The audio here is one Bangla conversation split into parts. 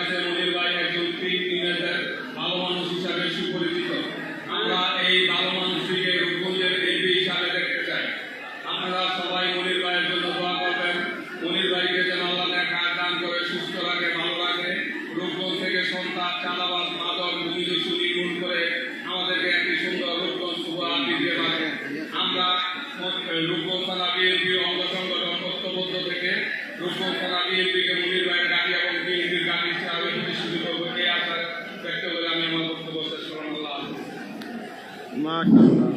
কাছে মনির ভাই একজন টিনেজার ভালো মানুষ হিসাবে সুপরিচিত। আমরা এই ভালো মানুষটিকে রূপগঞ্জের এমপি হিসাবে দেখতে চাই। আপনারা সবাই মনির ভাইয়ের জন্য দোয়া করবেন। মনির ভাইকে যেন আল্লাহ নেক দান করে, সুস্থ রাখে, ভালো রাখে। রূপগঞ্জ থেকে সন্তান চাঁদাবাজ মাদক ভূমিদস্যু নির্মূল করে আমাদেরকে একটি সুন্দর রূপগঞ্জ উপহার দিতে পারে। আমরা রূপগঞ্জ থানা বিএনপির অঙ্গ সংগঠন ঐক্যবদ্ধ থেকে রূপগঞ্জ থানা বিএনপিকে মনির ভাইয়ের গাড়ি এবং বিএনপির গাড়ি হিসাবে প্রতিষ্ঠিত করবো। এই আশা ব্যক্ত করে আমি আমার বক্তব্য শেষ করলাম।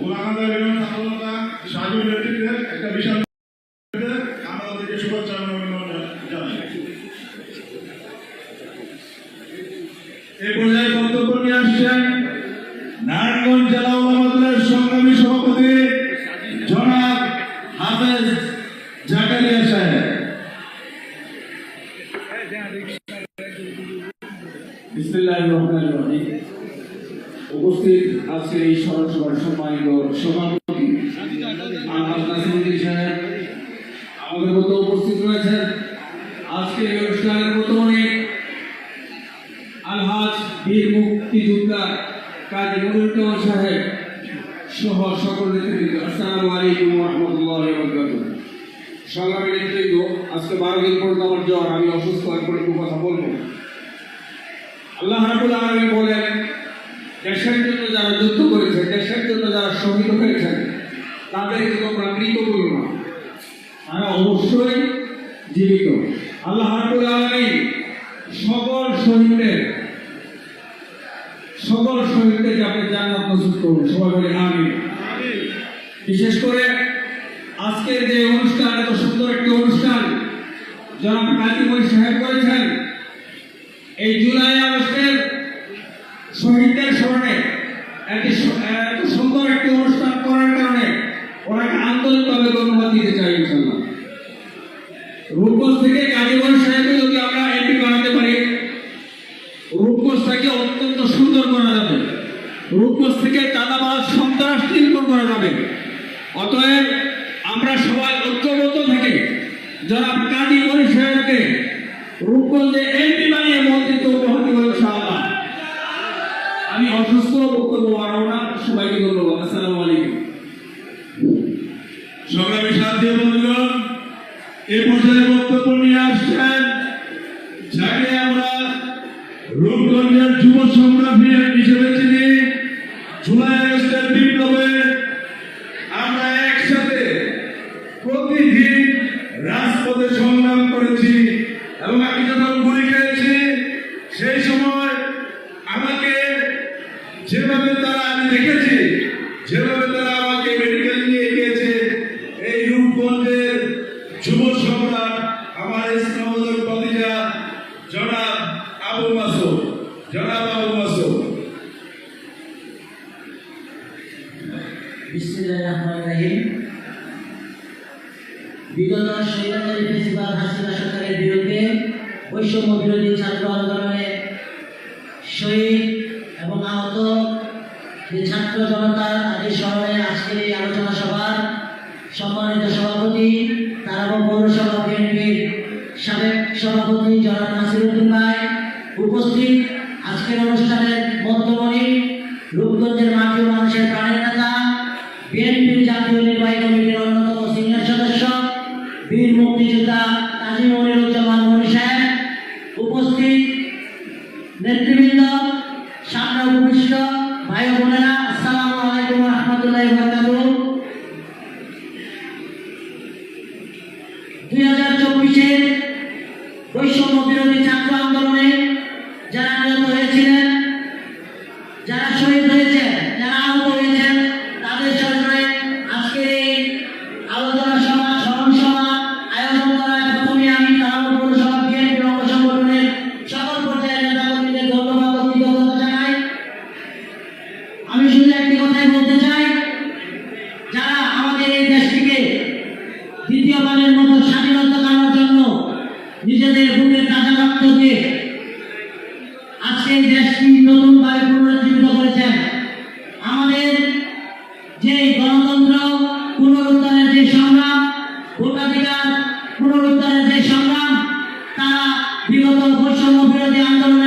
আল্লাহ একটা বিশাল আমাদেরকে শুভেচ্ছা অভিনন্দন জানাই। এই পর্যায়ে বক্তব্য নিয়ে আসছেন নারায়ণগঞ্জ জেলা উলামা দলের সংগ্রামী সভাপতি জনাব হাফেজ জাকারিয়া সাহেব। বিসমিল্লাহির রহমানির রহিম। উপস্থিত আজকের এই স্মরণ সভার সম্মানিত সভাপতি আলহাজ নাসিরউদ্দিন সাহেব, আমাদের মতো উপস্থিত রয়েছেন আজকের এই অনুষ্ঠানের বর্তমানে আলহাজ বীর মুক্তিযোদ্ধা কাজী মনিরুজ্জামান সাহেব সহ সকল নেতৃবৃন্দ, আসসালামু আলাইকুম ওয়া রাহমাতুল্লাহি ওয়া বারাকাতুহু। সংগ্রামী নেতৃবৃন্দ, আজকে 12 দিন পর্যন্ত আমার জ্বর, আমি অসুস্থ, এরপরে একটু কথা বলবো। আল্লাহ রাব্বুল আলামিন বলেন, দেশের জন্য যারা যুদ্ধ করেছে, দেশের জন্য যারা শহীদ হয়েছেন, তাদেরকে তোমরা মৃত বলো না, তারা অবশ্যই জীবিত। আল্লাহ রাব্বুল আলামিন সকল শহীদদেরকে আপনি জান্নাত নসিব করুন, সবাই বলে আমিন। বিশেষ করে আজকের যে অনুষ্ঠান, এত সুন্দর একটি অনুষ্ঠান জনাব কাজী মনির সাহেব করেছেন, এই জুলাই আগস্টের শহীদদের স্মরণে এত সুন্দর একটি অনুষ্ঠান করার কারণে ওনাকে আন্তরিকভাবে ধন্যবাদ দিতে চাই। ইনশাআল্লাহ রূপগঞ্জ থেকে কাজী মনির সাহেবকে যদি আমরা এমপি বানাতে পারি, রূপগঞ্জটাকে অত্যন্ত সুন্দর করা যাবে, রূপগঞ্জ থেকে চাঁদাবাজ সন্ত্রাস নির্মূল করা যাবে। অতএব আমরা সবাই ঐক্যবদ্ধ থেকে জনাব কাজী মনির সাহেবকে রূপগঞ্জে এমপি বানিয়ে মন্ত্রিত্ব উপহার দিব ইনশাআল্লাহ। আমি অসুস্থ, বক্তব্য বাড়াবো না, সবাইকে ধন্যবাদ। আসসালামু আলাইকুম। সংগ্রামী সাথী বন্ধুগণ, এই পর্যায়ে বক্তব্য নিয়ে আসছেন যাকে আমরা রূপগঞ্জের যুব সংগ্রামী হিসেবে চিনি। জুলাই আগস্টের বিপ্লবে আমরা একসাথে প্রতিদিন রাজপথে সংগ্রাম করেছি এবং আমি যখন গুলি খেয়েছি সেই সময় আমাকে যেভাবে তারা, আমি দেখেছি যেভাবে তারা আমাকে মেডিকেল নিয়ে গিয়েছে, এই রূপগঞ্জের যুব সম্রাট আমার ইসলামের প্রতিজা জনাব আবু মাসুদ। বিসমিল্লাহির রহমানির রহিম। বিগত স্বৈরাচারী ফ্যাসিবাদ হাসিনা সরকারের বিরুদ্ধে বৈষম্য বিরোধী ছাত্র আন্দোলনে শহীদ এবং আহত যে ছাত্র জনতার আদি স্মরণে আজকের এই আলোচনা সভার সম্মানিত সভাপতি তারাব পৌরসভা বিএনপির সাবেক সভাপতি জনাব নাসিরউদ্দিন ভাই, উপস্থিত আজকের অনুষ্ঠানের মধ্যমণি, রূপগঞ্জের মাটি ও মানুষের প্রাণের নেতা, বিএনপির জাতীয় নির্বাহী কমিটির অন্যতম সিনিয়র সদস্য বীর মুক্তিযোদ্ধা কাজী মনিরুজ্জামান মনির সাহেব, উপস্থিত নেতৃবৃন্দ, সামনে উপবিষ্ট ভাই ও বোনেরা, আসসালামু আলাইকুম ওয়া রাহমাতুল্লাহি ওয়া বারাকাতুহু। 2024-এর বৈষম্য বিরোধী ছাত্র আন্দোলনে যারা নিহত হয়েছিলেন, যারা শহীদ হয়েছেন, যারা আহত হয়েছেন, তাদের স্মরণে আজকের এই আলোচনা সভা, স্মরণ সভা আয়োজন করায় প্রথমে আমি তারাব পৌরসভা বিএনপির অঙ্গ সংগঠনের সকল পর্যায়ের নেতাকর্মীদের ধন্যবাদ ও কৃতজ্ঞতা জানাই। আমি শুধু একটি কথাই বলতে চাই, যারা আমাদের এই দেশটিকে দ্বিতীয়বারের মতো স্বাধীনতা আনার জন্য নিজেদের বুকে তাজা রক্ত দিয়ে আজকে এই দেশটি নতুনভাবে পুনরুজ্জীবিত করেছেন, আমাদের যে গণতন্ত্র পুনরুদ্ধারের যে সংগ্রাম, ভোটাধিকার পুনরুদ্ধারের যে সংগ্রাম, তারা বিগত বৈষম্য বিরোধী আন্দোলনের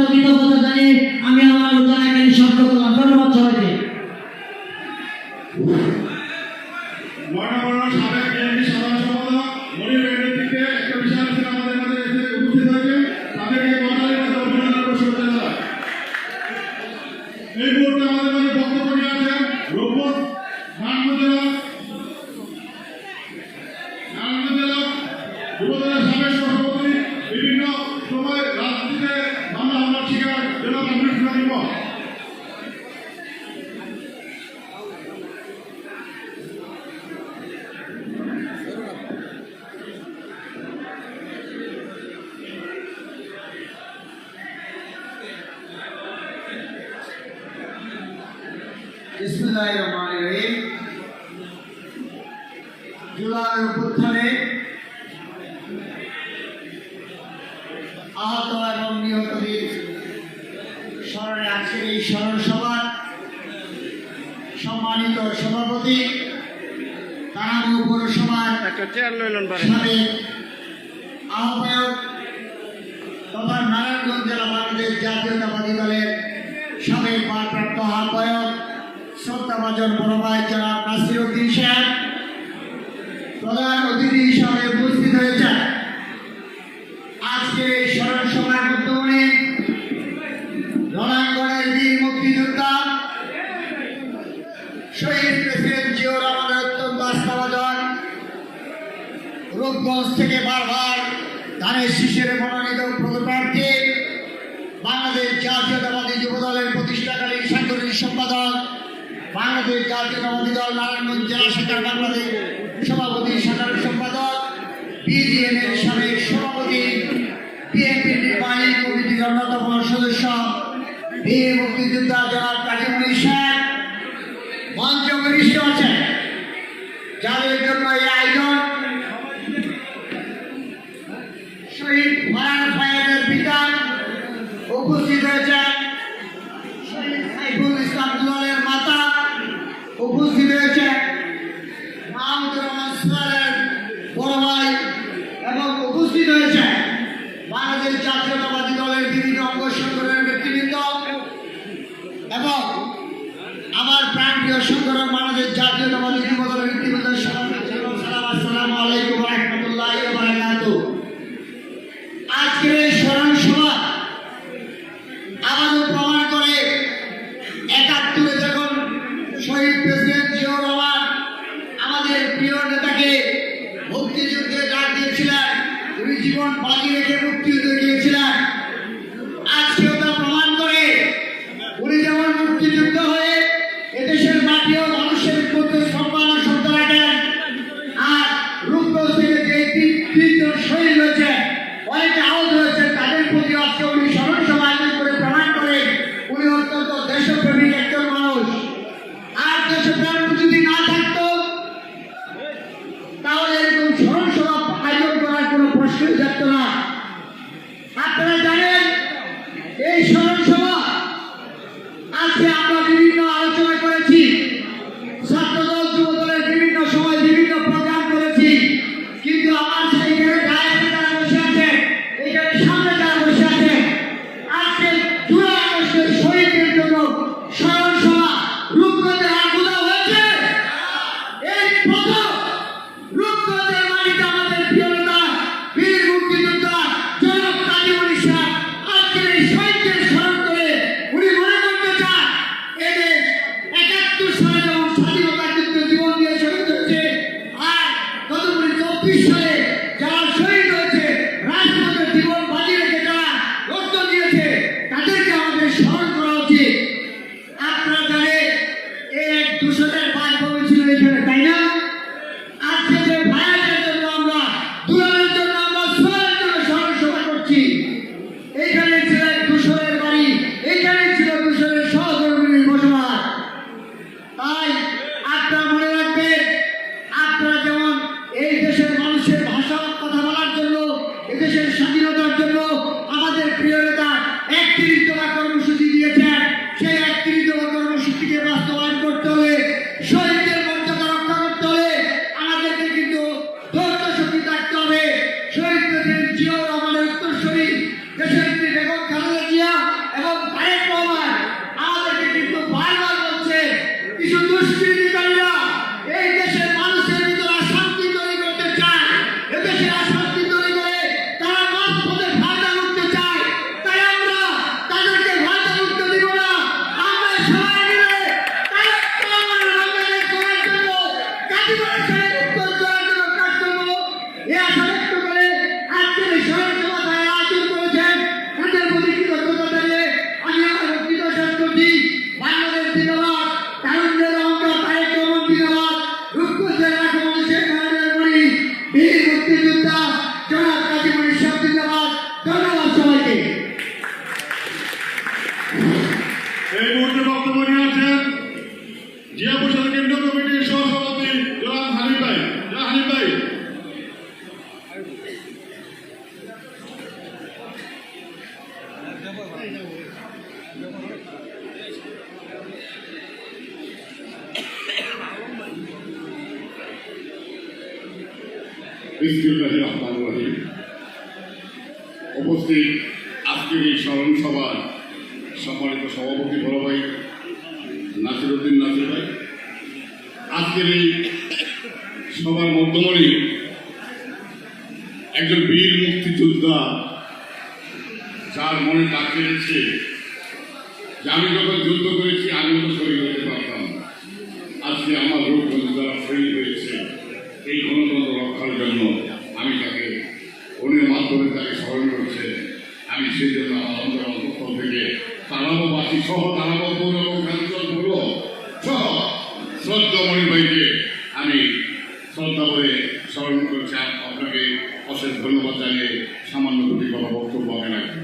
আবারও কৃতজ্ঞতা জানিয়ে আমি আমার আলোচনা এখানে সমাপ্ত করলাম। ধন্যবাদ সবাইকে। বর্ণমালা সাবেক বিএনপি সাধারণ সম্পাদক মনির ভাইয়ের নেতৃত্বে একটা বিশাল মিছিল আমাদের মাঝে এসে উপস্থিত হয়েছে। তাদেরকে বাঙালির মধ্যে অভিনন্দন ও শুভেচ্ছা জানাই। এই মুহূর্তে আমাদের মাঝে বক্তব্য নিয়ে আছেন রূপপুর নারায়ণগঞ্জ জেলা যুবদলের সাবেক সভাপতি, বিভিন্ন সময় রাজনীতিতে মামলা হামলার শিকার জনাব আমির হোসেন ইমন। বিসমিল্লাহির রহমানির রহিম। জুলাই অভ্যুত্থানে আহত এবং নিহতদের স্মরণে আজকের এই স্মরণ সভার সম্মানিত সভাপতি তারাপুর পৌরসভার সাবেক আহ্বায়ক তথা নারায়ণগঞ্জ জেলা বাংলাদেশ জাতীয়তাবাদী দলের সাবেক ভারপ্রাপ্ত আহ্বায়ক শ্রদ্ধাভাজন বড় ভাই জনাব নাসির উদ্দিন সাহেব প্রধান অতিথি হিসাবে উপস্থিত হয়েছেন। আজকের এই স্মরণ সভার বর্তমানে রণাঙ্গনের বীর মুক্তিযোদ্ধা শহীদ প্রেসিডেন্ট জিয়াউর রহমানের অত্যন্ত আস্থাভাজন রূপগঞ্জ থেকে বারবার ধানের শীষের মনোনীত পদপ্রার্থী বাংলাদেশ জাতীয়তাবাদী যুবদলের প্রতিষ্ঠাকালীন সাংগঠনিক সম্পাদক, বাংলাদেশ জাতীয়তাবাদী দল নারায়ণগঞ্জ জেলা শাখার বাংলাদেশ সভাপতি সাধারণ সম্পাদক, বিজিএমের সাবেক সভাপতি, বিএনপির নির্বাহী কমিটির অন্যতম সদস্য বীর মুক্তিযোদ্ধা জনাব কাজীমুল সাহেব মঞ্চ বরিষ্ঠ আছেন, যাদের জন্য এই আয়োজন। শহীদ ফারহান ফায়াদের পিতা উপস্থিত হয়েছেন, শহীদ সাইফুল ইসলাম দুলালের মাতা উপস্থিত হয়েছেন, মাহমুদুর রহমান সুলালের বড় ভাই এবং উপস্থিত হয়েছেন বাংলাদেশ জাতীয়তাবাদী দলের বিভিন্ন অঙ্গ সংগঠনের নেতৃবৃন্দ এবং আমার প্রাণপ্রিয় সংগঠন বাংলাদেশ জাতীয়তাবাদী যুবদলের নেতৃবৃন্দ। আসসালামু আলাইকুম ওয়া রাহমাতুল্লাহি ওয়া বারাকাতুহু। আজকের এই স্মরণ সভা আমাদের প্রমাণ করে ৭১ যখন শহীদ প্রেসিডেন্ট জিয়াউর রহমান আমাদের প্রিয় নেতাকে মুক্তিযুদ্ধে ডাক দিয়েছিলেন, উনি জীবন বাজি রেখে মুক্তিযুদ্ধ দিয়েছিলেন। আজকেও তা প্রমাণ করে উনি যেমন মুক্তিযুদ্ধ হয়ে এদেশের মাটি ও মানুষের মধ্যে সম্মান ও শ্রদ্ধা রাখেন, আর রূপগঞ্জ থেকে যে তিনজন শহীদ হয়েছে, অনেকে আহত হয়েছে, তাদের প্রতি আজকে উনি স্মরণ সভা আয়োজন করে প্রমাণ করে উনি অত্যন্ত দেশপ্রেমিক একজন মানুষ। আর দেশপ্রেম যদি না থাকতো তাহলে এরকম স্মরণ সভা আয়োজন করার কোনো প্রশ্নই থাকতো না। আপনারা জানেন এই স্মরণ সভা আজকে আমরা বিভিন্ন আলোচনা করেছি, ছাত্রদল যুবদলের বিভিন্ন সময় বিভিন্ন প্রোগ্রাম করেছি, কিন্তু আমার সেইখানে ডায়াসে যারা বসে আছে, এইখানে সামনে যারা বসে আছে, আজকে জুলাই আগস্টের শহীদদের জন্য স্মরণ সভা রূপগঞ্জে আর কোথাও হয়েছে? এই প্রথম রূপগঞ্জের মাটিতে আমাদের প্রিয় নেতা বীর মুক্তিযোদ্ধা জনাব কাজীমুল সাহেব আজকের এই শহীদদের স্মরণ করে উনি মনে করতে চান এদের ৭১ সালে যেমন স্বাধীনতার যুদ্ধে জীবন দিয়ে শহীদ হয়েছে, আর তদুপরি ২৪ সালে যারা শহীদ হয়েছে রাজপথে জীবন বাজি রেখে যারা রক্ত দিয়েছে, তাদেরকে আমাদের স্মরণ করা উচিত। আপনারা জানেন এক ২০০-এর বাজপবি ছিল এখানে, তাই না? আজকে যে ভাইয়াদের জন্য আমরা, দুলালের জন্য আমরা, সোহেলের জন্য স্মরণ সভা করছি, এইখানে ছিলেন ২০০-এর বাড়ি এই মুহূর্তে বক্তব্য নিয়ে আছেন জিয়া পরিষদ কেন্দ্রীয় কমিটির সহসভাপতি জনাব হানিফ ভাই। জনাব হানিফ ভাই। বিসমিল্লাহির রহমানির রহিম। উপস্থিত আজকের এই স্মরণ সভার সম্মানিত সভাপতি বড় ভাই নাসিরউদ্দিন নাসির ভাই, আজকের এই সভার মধ্যমণি একজন বীর মুক্তিযোদ্ধা যার মনে দাগ কেটেছে যে আমি যখন যুদ্ধ করেছি আমিও তো শহীদ হতে পারতাম। আজকে আমার রূপগঞ্জ যারা শহীদ হয়েছে এই গণতন্ত্র রক্ষার জন্য আমি তাকে অন্যের মাধ্যমে তাকে স্মরণ করছে। আমি সেই জন্য আমার অন্তঃস্থল থেকে তারাবাসী সহ তারাবাপুর এবং কাঞ্চনপুর সহ শ্রদ্ধা মণি ভাইকে আমি শ্রদ্ধা করে স্মরণ করছি। আপনাকে অশেষ ধন্যবাদ জানিয়ে সামান্য দুটি কথা বক্তব্য আমি রাখি।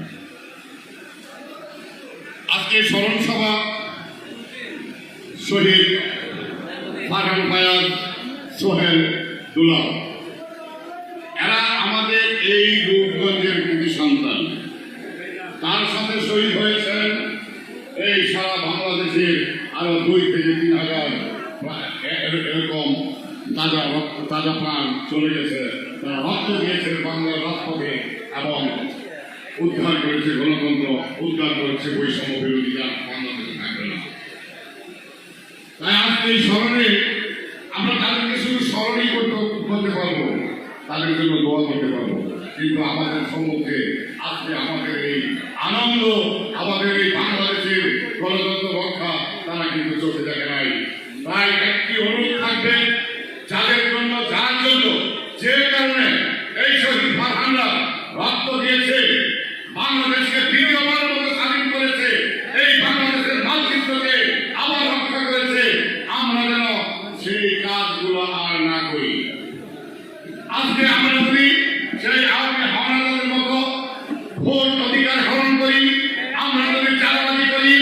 আজকে স্মরণ সভা শহীদ ফারহান ফায়াজ, সোহেল, দুলাল, এরা আমাদের এই রূপগঞ্জের কৃতি সন্তান। তার সাথে শহীদ হয়েছেন এই সারা বাংলাদেশের আরো 2 থেকে 3 হাজার এরকম তাজা প্রাণ চলে গেছে। তারা রক্ত দিয়েছে বাংলার রাজপথে এবং উদ্ধার করেছে গণতন্ত্র, উদ্ধার করেছে বৈষম্য বিরোধী যা বাংলাদেশে থাকবে না। তাই আজকে এই স্মরণে আমরা তাদেরকে শুধু স্মরণই করতে পারবো, তাদের জন্য দোয়া করতে পারবো, কিন্তু আমাদের সম্মুখে আজকে আমাদের এই আনন্দ, আমাদের এই বাংলাদেশের গণতন্ত্র রক্ষা তারা কিন্তু চোখে দেখে নাই। তাই একটি অনুরোধ থাকবে, যাদের জন্য যার জন্য যে কারণে এই শহীদ ফারহানরা রক্ত দিয়েছে, বাংলাদেশকে দ্বিতীয়বারের মতো স্বাধীন করেছে, এই বাংলাদেশের মানচিত্রকে আবার রক্ষা করেছে, আমরা যেন সেই কাজগুলো আর না করি। আজকে আমরা যদি সেই আওয়ামী হামলাদের মতো ভোট অধিকার হরণ করি, আমরা যদি চাঁদাবাজি করি,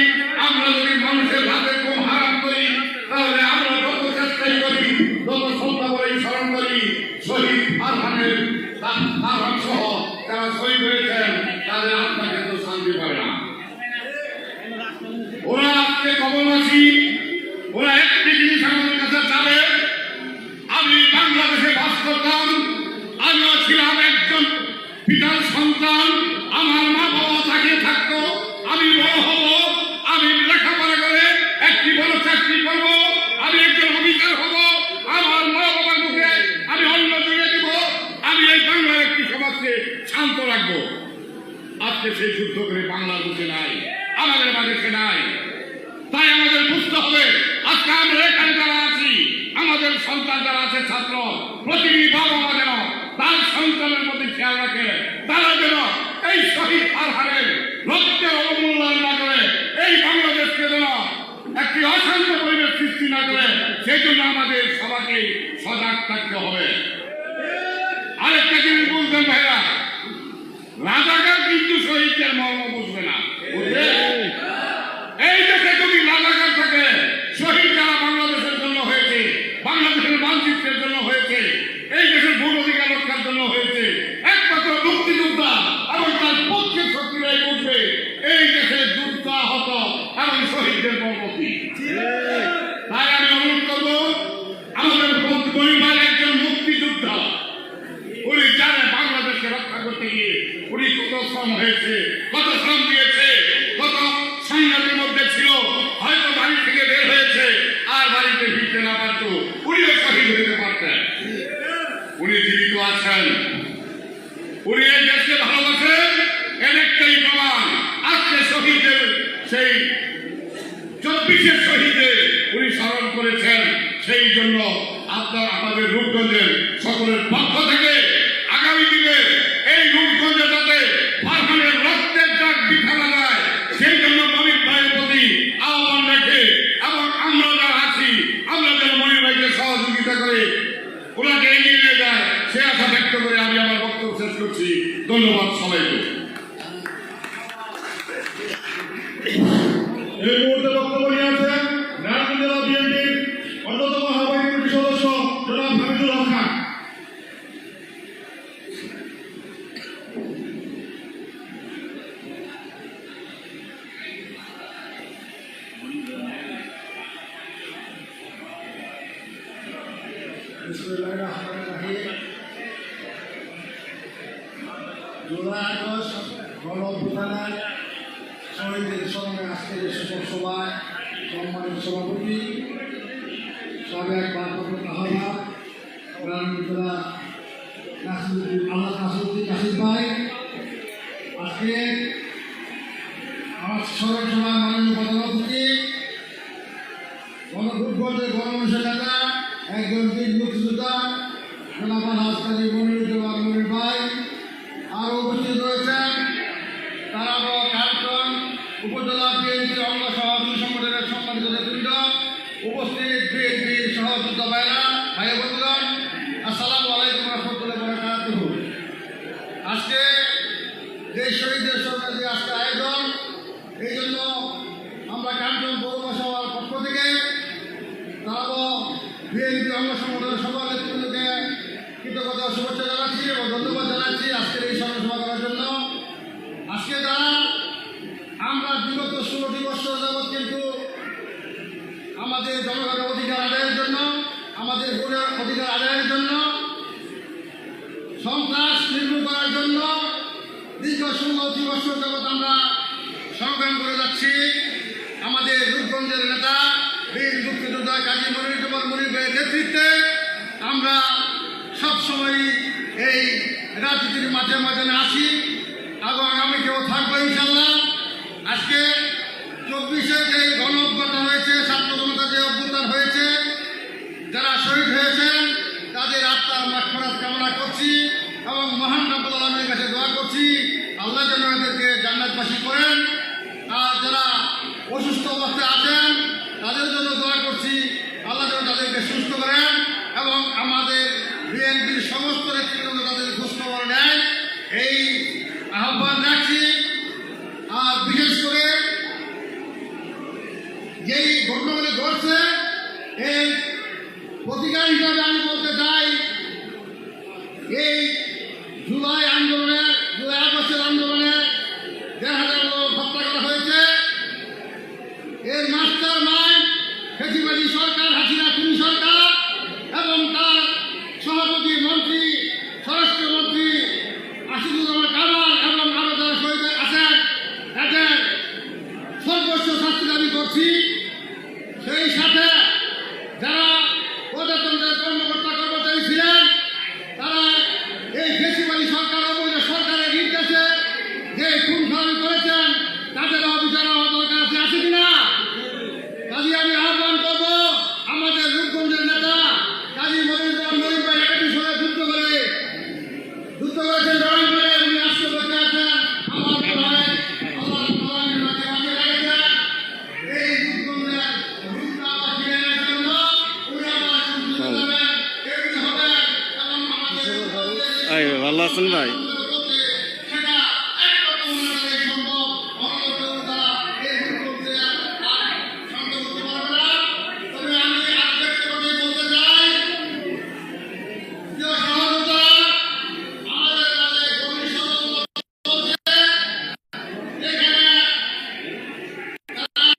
আমরা যদি মানুষের হাতে কম হারাম করি, তাহলে আমরা যত চেষ্টাই করি, যত শ্রদ্ধা করে স্মরণ করি শহীদ ফারহানের ফারহান সহ যারা শহীদ হয়েছেন তাদের আত্মা কিন্তু শান্তি পায় না। ওরা আজকে কবরবাসী, ওরা একটি জিনিস আমাদের কাছে চাবে, আমি বাংলাদেশে বাস করতাম, আমিও ছিলাম একজন পিতার সন্তান, আমার মা বাবা তাকিয়ে থাকতো, আমি বড় হব, আমি লেখাপড়া করে একটি বড় চাকরি করব, আমি একজন অফিসার হব, আমার মা বাবার মুখে আমি অন্ন জুড়ে দিব, আমি এই বাংলার একটি সমাজকে শান্ত রাখবো। আজকে সেই যুদ্ধ করে বাংলার বুঝে নাই, আমাদের বাড়িতে নাই। তাই আমাদের বুঝতে হবে, আজকে আমরা এখানে যারা আছি, আমাদের সন্তান যারা আছে ছাত্র, প্রতিটি বাবা মা যেন তার সন্তানের মধ্যে খেয়াল রাখে, তারা যেন এই শহীদ ফারহানের রক্তের অবমূল্যায়ন না করে, এই বাংলাদেশকে যেন একটি অশান্ত পরিবেশ সৃষ্টি না করে, সেই জন্য আমাদের সবাইকে সজাগ থাকতে হবে। আরেকটা জিনিস বুঝবেন ভাইরা, রাজাকার কিন্তু শহীদের মর্ম বুঝবে না, বুঝবে? এই দেশে যদি রাজাকার থাকে, শহীদ যারা বাংলাদেশের জন্য হয়েছে, বাংলাদেশের মানচিত্রের জন্য হয়েছে, এই দেশের ভোট অধিকার রক্ষার জন্য হয়েছে, একমাত্র মুক্তিযোদ্ধা এবং তার পক্ষের শক্তিরাই বুঝবে এই দেশের যুদ্ধাহত এবং শহীদদের মর্ম কি। তাই আমি অনুরোধ করবো, আমাদের পরিবার একজন মুক্তিযোদ্ধা, উনি জানে বাংলাদেশকে রক্ষা করতে গিয়ে উনি কত শ্রম হয়েছে, কত শ্রম দিয়েছে, কত সংঘাতের মধ্যে ছিল, হয়তো বাড়ি থেকে বের হয়েছে আর বাড়িতে ফিরতে না পারত, উনিও শহীদ হতে পারতেন। উনি জীবিত আছেন, উনি এই দেশকে ভালোবাসেন, এর একটাই প্রমাণ আজকে শহীদের সেই 24 শহীদের উনি স্মরণ করেছেন। সেই জন্য আমাদের রূপগঞ্জের সকলের পক্ষ থেকে আগামী দিনে এই রূপগঞ্জে যাতে ফারহানের রক্তের দাগ বৃথা না যায়, সেই জন্য মনির ভাইয়ের প্রতি আহ্বান রেখে এবং আমরা যারা আছি, আমরা যেন মনির ভাইকে সহযোগিতা করে ওনাকে এগিয়ে নিয়ে যায়, সে আশা ব্যক্ত করে আমি আমার বক্তব্য শেষ করছি। ধন্যবাদ সবাইকে। এই মুহূর্তে বক্তব্য নিয়ে আছেন নারায়ণগঞ্জ জেলা বিএনপির অন্যতম আহ্বায়ক কমিটির সদস্য জনাব হামিদুল হক খান। জুলাই আগস্ট গণ অভ্যুত্থানের শহীদদের স্মরণে আজকের এই শোক সভায় সম্মানিত সভাপতি সাবেক ভারপ্রাপ্ত আহ্বায়ক রাজনীতিরা নাসিরুদ্দিন নাসির ভাই, আজকে আমার স্মরণ সভায় মাননীয় প্রধানমন্ত্রী গণভোটের গণমানুষের নেতা একজন বীর মুক্তিযোদ্ধা জনাব হাসপাতাল মনির ভাই আরও উপস্থিত রয়েছেন তারাবো কার্টন উপজেলা বিএনপির অঙ্গ সভাপতি সংগঠনের সম্মানিত নেতৃবৃন্দ, উপস্থিত বিএনপির সহযোদ্ধা ভাইরা ভাই বন্ধুগণ, আসসালামু আলাইকুম রহমতুল্লাহ বারাকাতুহু। আজকে যে শহীদদের স্মরণে যে আজকে আয়োজন, এই জন্য আমরা কার্টন পৌরসভার পক্ষ থেকে তারাবো বিএনপির অঙ্গ সংগঠনের সকল নেতৃবৃন্দকে কৃতজ্ঞতা শুভেচ্ছা জানাচ্ছি এবং ধন্যবাদ জানাচ্ছি আজকের এই স্মরণসভা করার জন্য। আজকে যারা আমরা বিগত 16টি বছর যাবৎ কিন্তু আমাদের জনগণের অধিকার আদায়ের জন্য, আমাদের ভোটের অধিকার আদায়ের জন্য, সন্ত্রাস নির্মূল করার জন্য দীর্ঘ 16টি বছর যাবৎ আমরা সংগ্রাম করে যাচ্ছি। আমাদের রূপগঞ্জের নেতা বীর মুক্তিযোদ্ধা কাজী মনির ভাইয়ের নেতৃত্বে আমরা সবসময় এই রাজনীতির মাঝে মাঝে আছি এবং আগামীতেও থাকবো ইনশাল্লাহ। আজকে 24-এ যে গণ অভ্যুত্থান হয়েছে, ছাত্র জনতা যে অভ্যুত্থান হয়েছে, যারা শহীদ হয়েছেন তাদের আত্মার মাগফিরাত কামনা করছি এবং মহান রব্বুল আলামিনের কাছে দোয়া করছি আল্লাহ যেন এদেরকে জান্নাতবাসী করেন। আর যারা অসুস্থ অবস্থায় আছেন তাদের জন্য দোয়া করছি আল্লাহ যেন তাদেরকে সুস্থ করেন এবং আমাদের বিএনপির সমস্ত নেতৃবৃন্দ তাদের খোঁজখবর নেয়, এই আহ্বান রাখছি। আর বিশেষ করে যেই ঘটনাগুলি ঘটছে এর প্রতিকার হিসাবে আমি বলতে চাই, এই জুলাই আগস্টের আন্দোলনে 1,000 লোক হত্যা করা হয়েছে। এর মাস্টার মাইন্ড ফেসিবাদী সরকার, হাসিনা খুনি সরকার এবং তার সভাপতি মন্ত্রী স্বরাষ্ট্রমন্ত্রী আশিদুজ্জামান কামাল এবং আরো যারা শহীদ আছেন এদের সর্বোচ্চ শাস্তি দাবি করছি। সেই সাথে যারা প্রজাতন্ত্রের কর্মকর্তা কর্মচারী ছিলেন তারা এই ফেসিবাদী সরকার অবৈধ সরকারের নির্দেশে যে খুন খারাপি করেছেন তাদের অবিচার হওয়া দরকার আছে কিনা? কাজী আমি আহ্বান করব আমাদের রূপগঞ্জের নেতা কাজী মনির ভাই একটি সময় যুদ্ধ করেছেন জড়ান করে উনি আজকে বসে আছেন। আমার ভাই আল্লাহ কোরআনের মাঝে মাঝে রেখেছেন এই রূপগঞ্জের রূপটা ফিরে জন্য উনি আবার যুদ্ধ যাবেন, এমনি হবে এবং আমাদের ভালো আছেন ভাই? সেটা একরকম অনুযায়ী সম্ভব, অন্য দ্বারা এই রূপগঞ্জে আর সম্ভব করতে পারবে না। তবে আমি আজকের কথা বলতে চাই, যে সহযোগিতা আমাদের কাছে কমিশন চলছে, এখানে আমাদের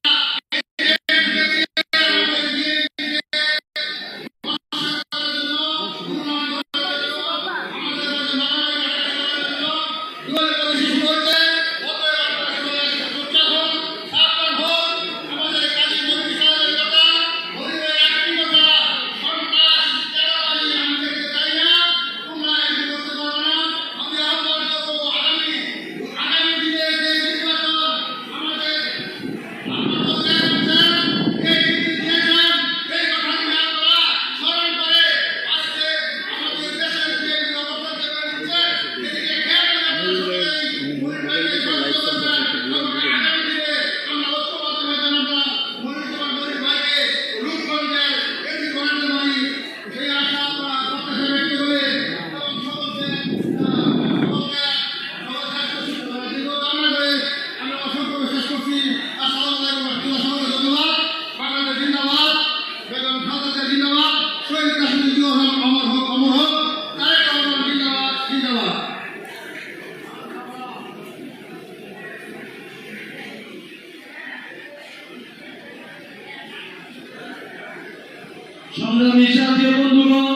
সংগ্রামী সাথী বন্ধুগণ,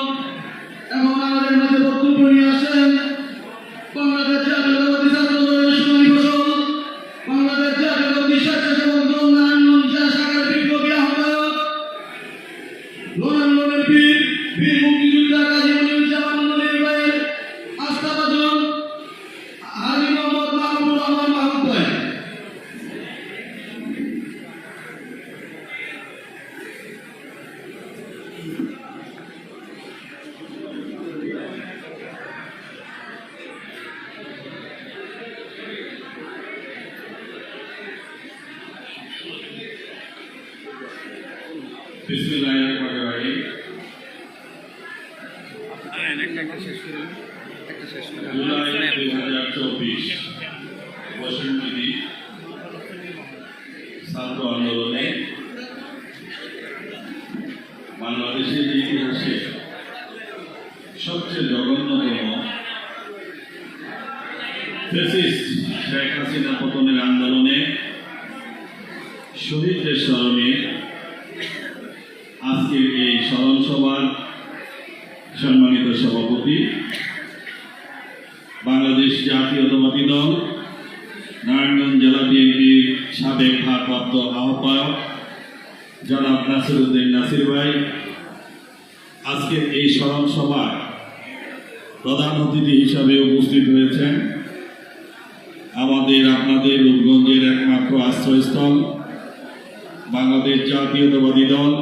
এখন আমাদের মাঝে বক্তব্য নিয়ে আসেন বাংলাদেশ জাতীয়তাবাদী ছাত্র দলের সোনালী ফসল, বাংলাদেশ জাতীয়তাবাদী স্বেচ্ছাসেবক দল নারায়ণগঞ্জ জেলা শাখার বিপ্লবী আহ্বায়ক, লোনের বীর মুক্তিযোদ্ধা কাজী মনিরুজ্জামান মনির ভাইয়ের আস্থাভাজন হাজী মোহাম্মদ মাহবুবুর রহমান মাহবুব ভাই। বিসমিল্লাহিররহমানিররহিম। জুলাই 2024 বসুন্ধী ছাত্র আন্দোলনে বাংলাদেশের ইতিহাসে সবচেয়ে জঘন্যতম ফ্যাসিস্ট শেখ হাসিনা পতনের আন্দোলনে শহীদদের স্মরণে আজকের এই স্মরণ সভার সম্মানিত সভাপতি, বাংলাদেশ জাতীয়তাবাদী দল নারায়ণগঞ্জ জেলা বিএনপির সাবেক ভারপ্রাপ্ত আহ্বায়ক জনাব নাসিরউদ্দিন নাসির ভাই, আজকের এই স্মরণ সভার প্রধান অতিথি হিসাবে উপস্থিত হয়েছেন আমাদের আপনাদের রূপগঞ্জের একমাত্র আশ্রয়স্থল বাংলাদেশ জাতীয়তাবাদী দল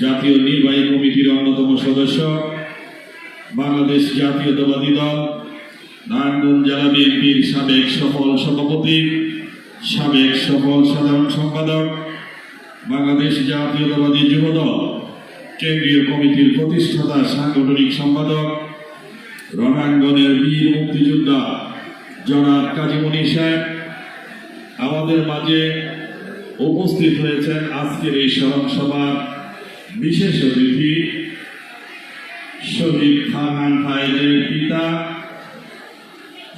জাতীয় নির্বাহী কমিটির অন্যতম সদস্য, বাংলাদেশ জাতীয়তাবাদী দল নারায়ণগঞ্জ জেলা বিএনপির সাবেক সফল সভাপতি, সাবেক সফল সাধারণ সম্পাদক, বাংলাদেশ জাতীয়তাবাদী যুবদল কেন্দ্রীয় কমিটির প্রতিষ্ঠাতা সাংগঠনিক সম্পাদক, রণাঙ্গনের বীর মুক্তিযোদ্ধা জনাব কাজী মনির সাহেব, আমাদের মাঝে উপস্থিত হয়েছেন আজকের এই স্মরণ সভার বিশেষ অতিথি শহীদ ফারহান ভাইদের পিতা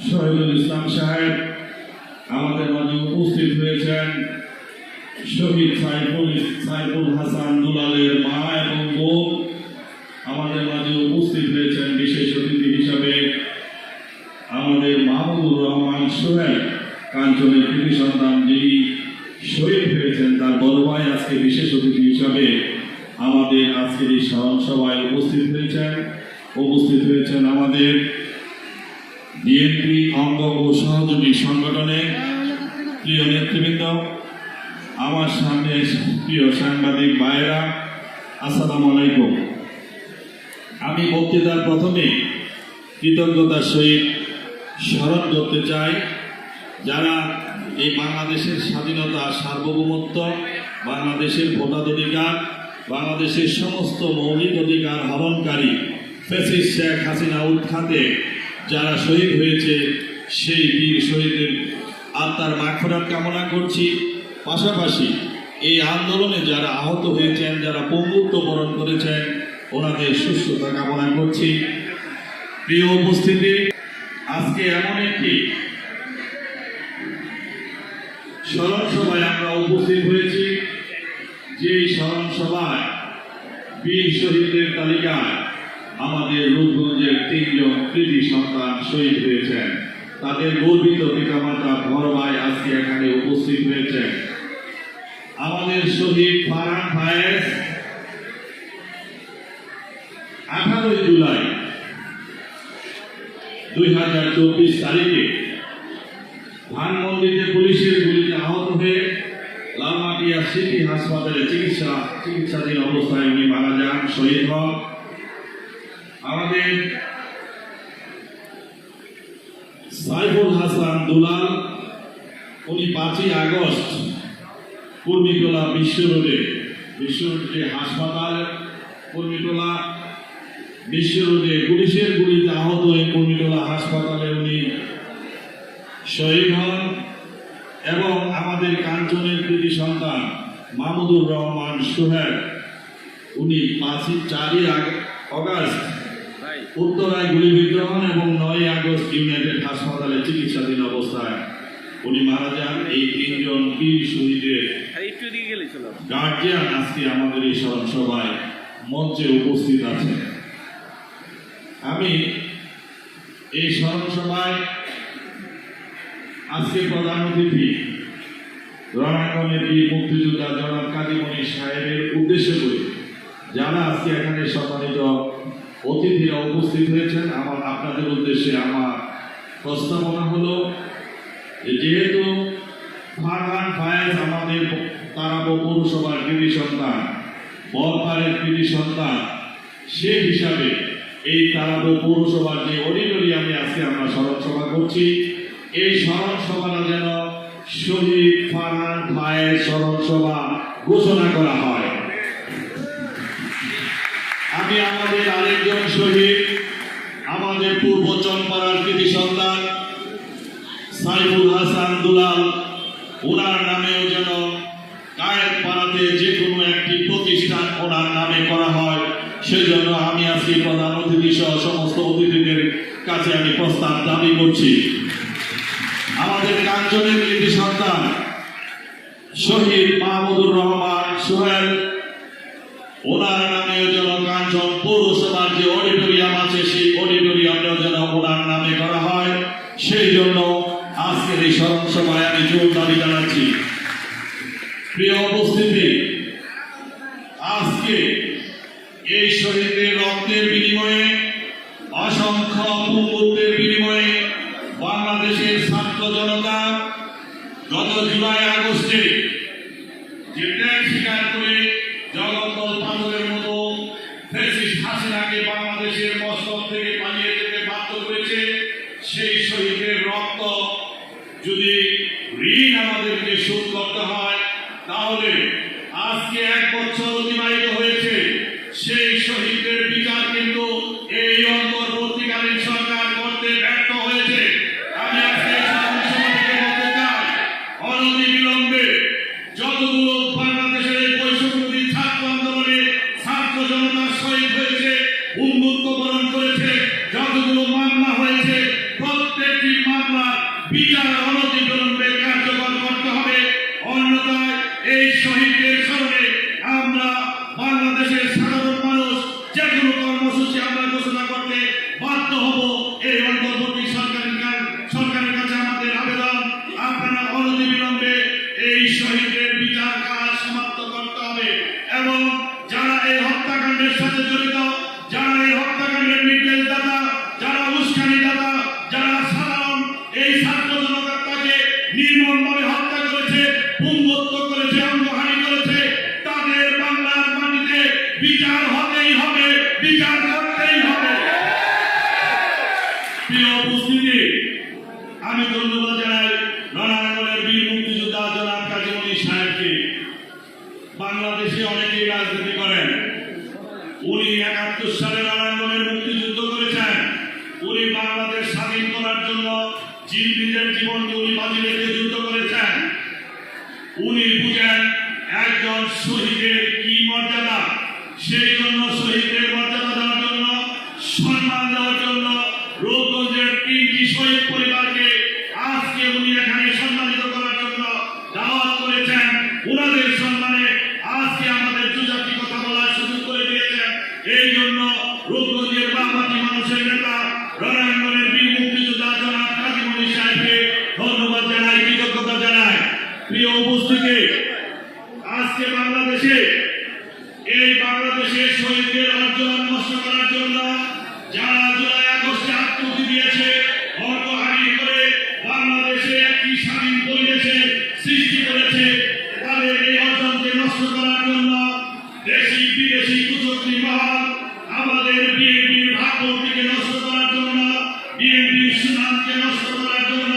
শহীদুল ইসলাম সাহেব, আমাদের মাঝে উপস্থিত হয়েছেন শহীদ সাইফুল হাসান দুলালের মা এবং বোন, আমাদের মাঝে উপস্থিত হয়েছেন বিশেষ অতিথি হিসাবে আমাদের মাহবুবুর রহমান সোহেল, কাঞ্চনের কৃতি সন্তান যিনি শহীদ হয়েছেন তার বড় ভাই আজকে বিশেষ অতিথি হিসাবে আমাদের আজকের এই স্মরণ সভায় উপস্থিত হয়েছেন আমাদের বিএনপি অঙ্গ ও সহযোগী সংগঠনের প্রিয় নেতৃবৃন্দ, আমার সামনে প্রিয় সাংবাদিক ভাইয়েরা, আসসালামু আলাইকুম। আমি বক্তৃতার প্রথমে কৃতজ্ঞতার সহিত স্মরণ করতে চাই যারা এই বাংলাদেশের স্বাধীনতা, সার্বভৌমত্ব, বাংলাদেশের ভোটাধিকার, বাংলাদেশের সমস্ত মৌলিক অধিকার হরণকারী ফ্যাসিস্ট শেখ হাসিনা উৎখাতে যারা শহীদ হয়েছে সেই বীর শহীদের আত্মার মাগফিরাত কামনা করছি। পাশাপাশি এই আন্দোলনে যারা আহত হয়েছেন, যারা পঙ্গুত্ব বরণ করেছেন, ওনাদের সুস্থতা কামনা করছি। প্রিয় উপস্থিতি, আজকে এমন একটি স্মরণ সভায় আমরা উপস্থিত হয়েছি যে স্মরণ সভায় বীর শহীদদের তালিকায় আমাদের রূপগঞ্জের 3 জন কৃতি সন্তান শহীদ হয়েছেন। তাদের গর্বিত পিতামাতা বড় ভাই আজকে এখানে উপস্থিত হয়েছেন। আমাদের শহীদ ফারহান ভাইয়ের 18 জুলাই 2024 তারিখে ধানমন্ডিতে পুলিশের গুলিতে আহত হয়ে লালমাটিয়া সিটি হাসপাতালে চিকিৎসাধীন অবস্থায় উনি মারা যান, শহীদ হন। আমাদের সাইফুল হাসান দুলাল, উনি 5 আগস্ট কুর্মিটোলা বিশ্ব রোডে হাসপাতাল, কুর্মিটোলা বিশ্ব রোডে পুলিশের গুলিতে আহত হয়ে কুর্মিটোলা হাসপাতালে উনি শহীদ হন। এবং আমাদের কাঞ্চনের কৃতি সন্তান মাহমুদুর রহমান সোহেল, উনি 4ই আগস্ট উত্তরায় গুলিবিদ্ধ হন এবং 9ই আগস্ট ইউনাইটেড হাসপাতালে চিকিৎসাধীন অবস্থায় উনি মারা যান। এই 3 জন বীর শহীদের গার্জিয়ান আজকে আমাদের এই স্মরণ সভায় মঞ্চে উপস্থিত আছেন, আমি এই স্মরণ সভায় আজকে প্রধান অতিথি রণাঙ্গনের বীর মুক্তিযোদ্ধা জনাব কাজী মনির সাহেবের উদ্দেশ্য করে যারা আজকে এখানে সম্মানিত অতিথিরা উপস্থিত হয়েছেন, আপনাদের উদ্দেশ্যে আমার প্রস্তাবনা হলো যেহেতু ফারহান ফায়েজ আমাদের তারাবো পৌরসভার কৃতি সন্তান, বরপাড়ের কৃতি সন্তান, সে হিসাবে এই তারাবো পৌরসভার যে অডিটোরিয়ামে আজকে আমরা স্মরণ সভা করছি, এই স্মরণ সভাটা যেন শহীদ ফারহান ফায়েজ স্মরণ সভা ঘোষণা করা হয়। আমি আমাদের আরেকজন শহীদ, আমাদের পূর্ব চম্পাড়ার কৃতি সন্তান সাইফুল হাসান দুলাল, ওনার নামেও যেন কায়েত পাড়াতে যে কোনো একটি প্রতিষ্ঠান ওনার নামে করা হয়, সেজন্য আমি আজকে প্রধান অতিথি সহ সমস্ত অতিথিদের কাছে আমি প্রস্তাব দাবি করছি। আমাদের কাঞ্চনের কৃতি সন্তান শহীদ মাহমুদুর রহমান সোহেল, ওনার নামেও যেন কাঞ্চন পৌরসভার যে অডিটোরিয়াম আছে সেই অডিটোরিয়ামটাও যেন ওনার নামে করা হয়, সেই জন্য আজকের এই স্মরণ সভায় আমি জোর দাবি জানাচ্ছি। প্রিয় উপস্থিতি, আজকে এই শহীদদের রক্তের বিনিময়ে, অসংখ্য পঙ্গুত্বের বিনিময়ে বাংলাদেশের ছাত্র জনতা গত জুলাই আগস্টে যে ত্যাগ স্বীকার করে জগদ্দল পাথরের মতো ফ্যাসিস্ট হাসিনাকে বাংলাদেশের মস্তক থেকে পালিয়ে যেতে বাধ্য করেছে, সেই শহীদের রক্ত যদি ঋণ আমাদেরকে শোধ করতে হয়, তাহলে আজকে 1 বছর অতিবাহিত হয়েছে, সেই শহীদদের বিচার কিন্তু এই অন্তর্বর্তীকালীন সরকার করতে ব্যর্থ হয়েছে। আমি আজকে বলতে চাই, অনতিবিলম্বে যতগুলো বাংলাদেশের এই বৈষম্যবিরোধী ছাত্র আন্দোলনে ছাত্র জনতা শহীদ হয়েছে, উন্মুক্ত বরণ করেছে, যতগুলো মামলা হয়েছে, প্রত্যেকটি মামলা বিচার অনতিবিলম্বে কার্যকর করতে হবে। অন্যথায় এই শহীদদের স্মরণে আমরা বাংলাদেশের সাধারণ মানুষ যে কোনো কর্মসূচি আমরা ঘোষণা করতে বাধ্য হব। এই অন্তর্বর্তী সরকারের কাছে আমাদের আবেদন, আপনারা অনতিবিলম্বে এই শহীদদের বিচার কাজ সমাপ্ত করতে হবে এবং যারা এই হত্যাকাণ্ডের সাথে জড়িত, যারা এই হত্যাকাণ্ডের নির্দেশদাতা, যারা উস্কানিদাতা, যারা সাধারণ এই ছাত্র জনতাকে নির্মমভাবে হত্যা করেছে, পুঙ্গত্ব করেছে, অঙ্গহানি করেছে, তাদের বাংলার মাটিতে বিচার হতেই হবে, বিচার করতেই হবে। প্রিয় উপস্থিতি, আমি ধন্যবাদ জানাই রণাঙ্গনের বীর মুক্তিযোদ্ধা জনাব কাজী মনির সাহেবকে। বাংলাদেশে অনেকেই রাজনীতি করেন, উনি 71 সালে রণাঙ্গনের মুক্তিযুদ্ধ করেছেন। উনি বাংলাদেশ স্বাধীন করার জন্য নিজের জীবনকে উনি বাজি রেখে যুদ্ধ করেছেন। উনি বুঝেন একজন শহীদের কি মর্যাদা, সেই জন্য শহীদদের মর্যাদা দেওয়ার জন্য, সম্মান দেওয়ার জন্য রূপগঞ্জের 3টি শহীদ পরিবারকে আজকে উনি এখানে সম্মানিত করার জন্য দাওয়াত করেছেন। ওনাদের সম্মানে আজকে আমাদের দুজাতি কথা বলার সুযোগ করে দিয়েছেন। এই জন্য রূপগঞ্জের বামপন্থী মানুষের নেতা রণাঙ্গনের বীর মুক্তিযোদ্ধা জনাব কাজী মনির সাহেবকে ধন্যবাদ জানাই, কৃতজ্ঞতা জানাই। প্রিয় উপস্থিতি, আজকে বাংলাদেশের শহীদদের অর্জন নষ্ট করার জন্য যারা জুলাই আগস্টে আত্মহত্যা দিয়েছে, অর্থহানি করে বাংলাদেশে একটি স্বাধীন পরিবেশের সৃষ্টি করেছে, তাদের এই অর্জনকে নষ্ট করার জন্য দেশি বিদেশি কুচক্রী মহল আমাদের বিএনপির ভাবমূর্তিকে নষ্ট করার জন্য, বিএনপির সুনামকে নষ্ট করার জন্য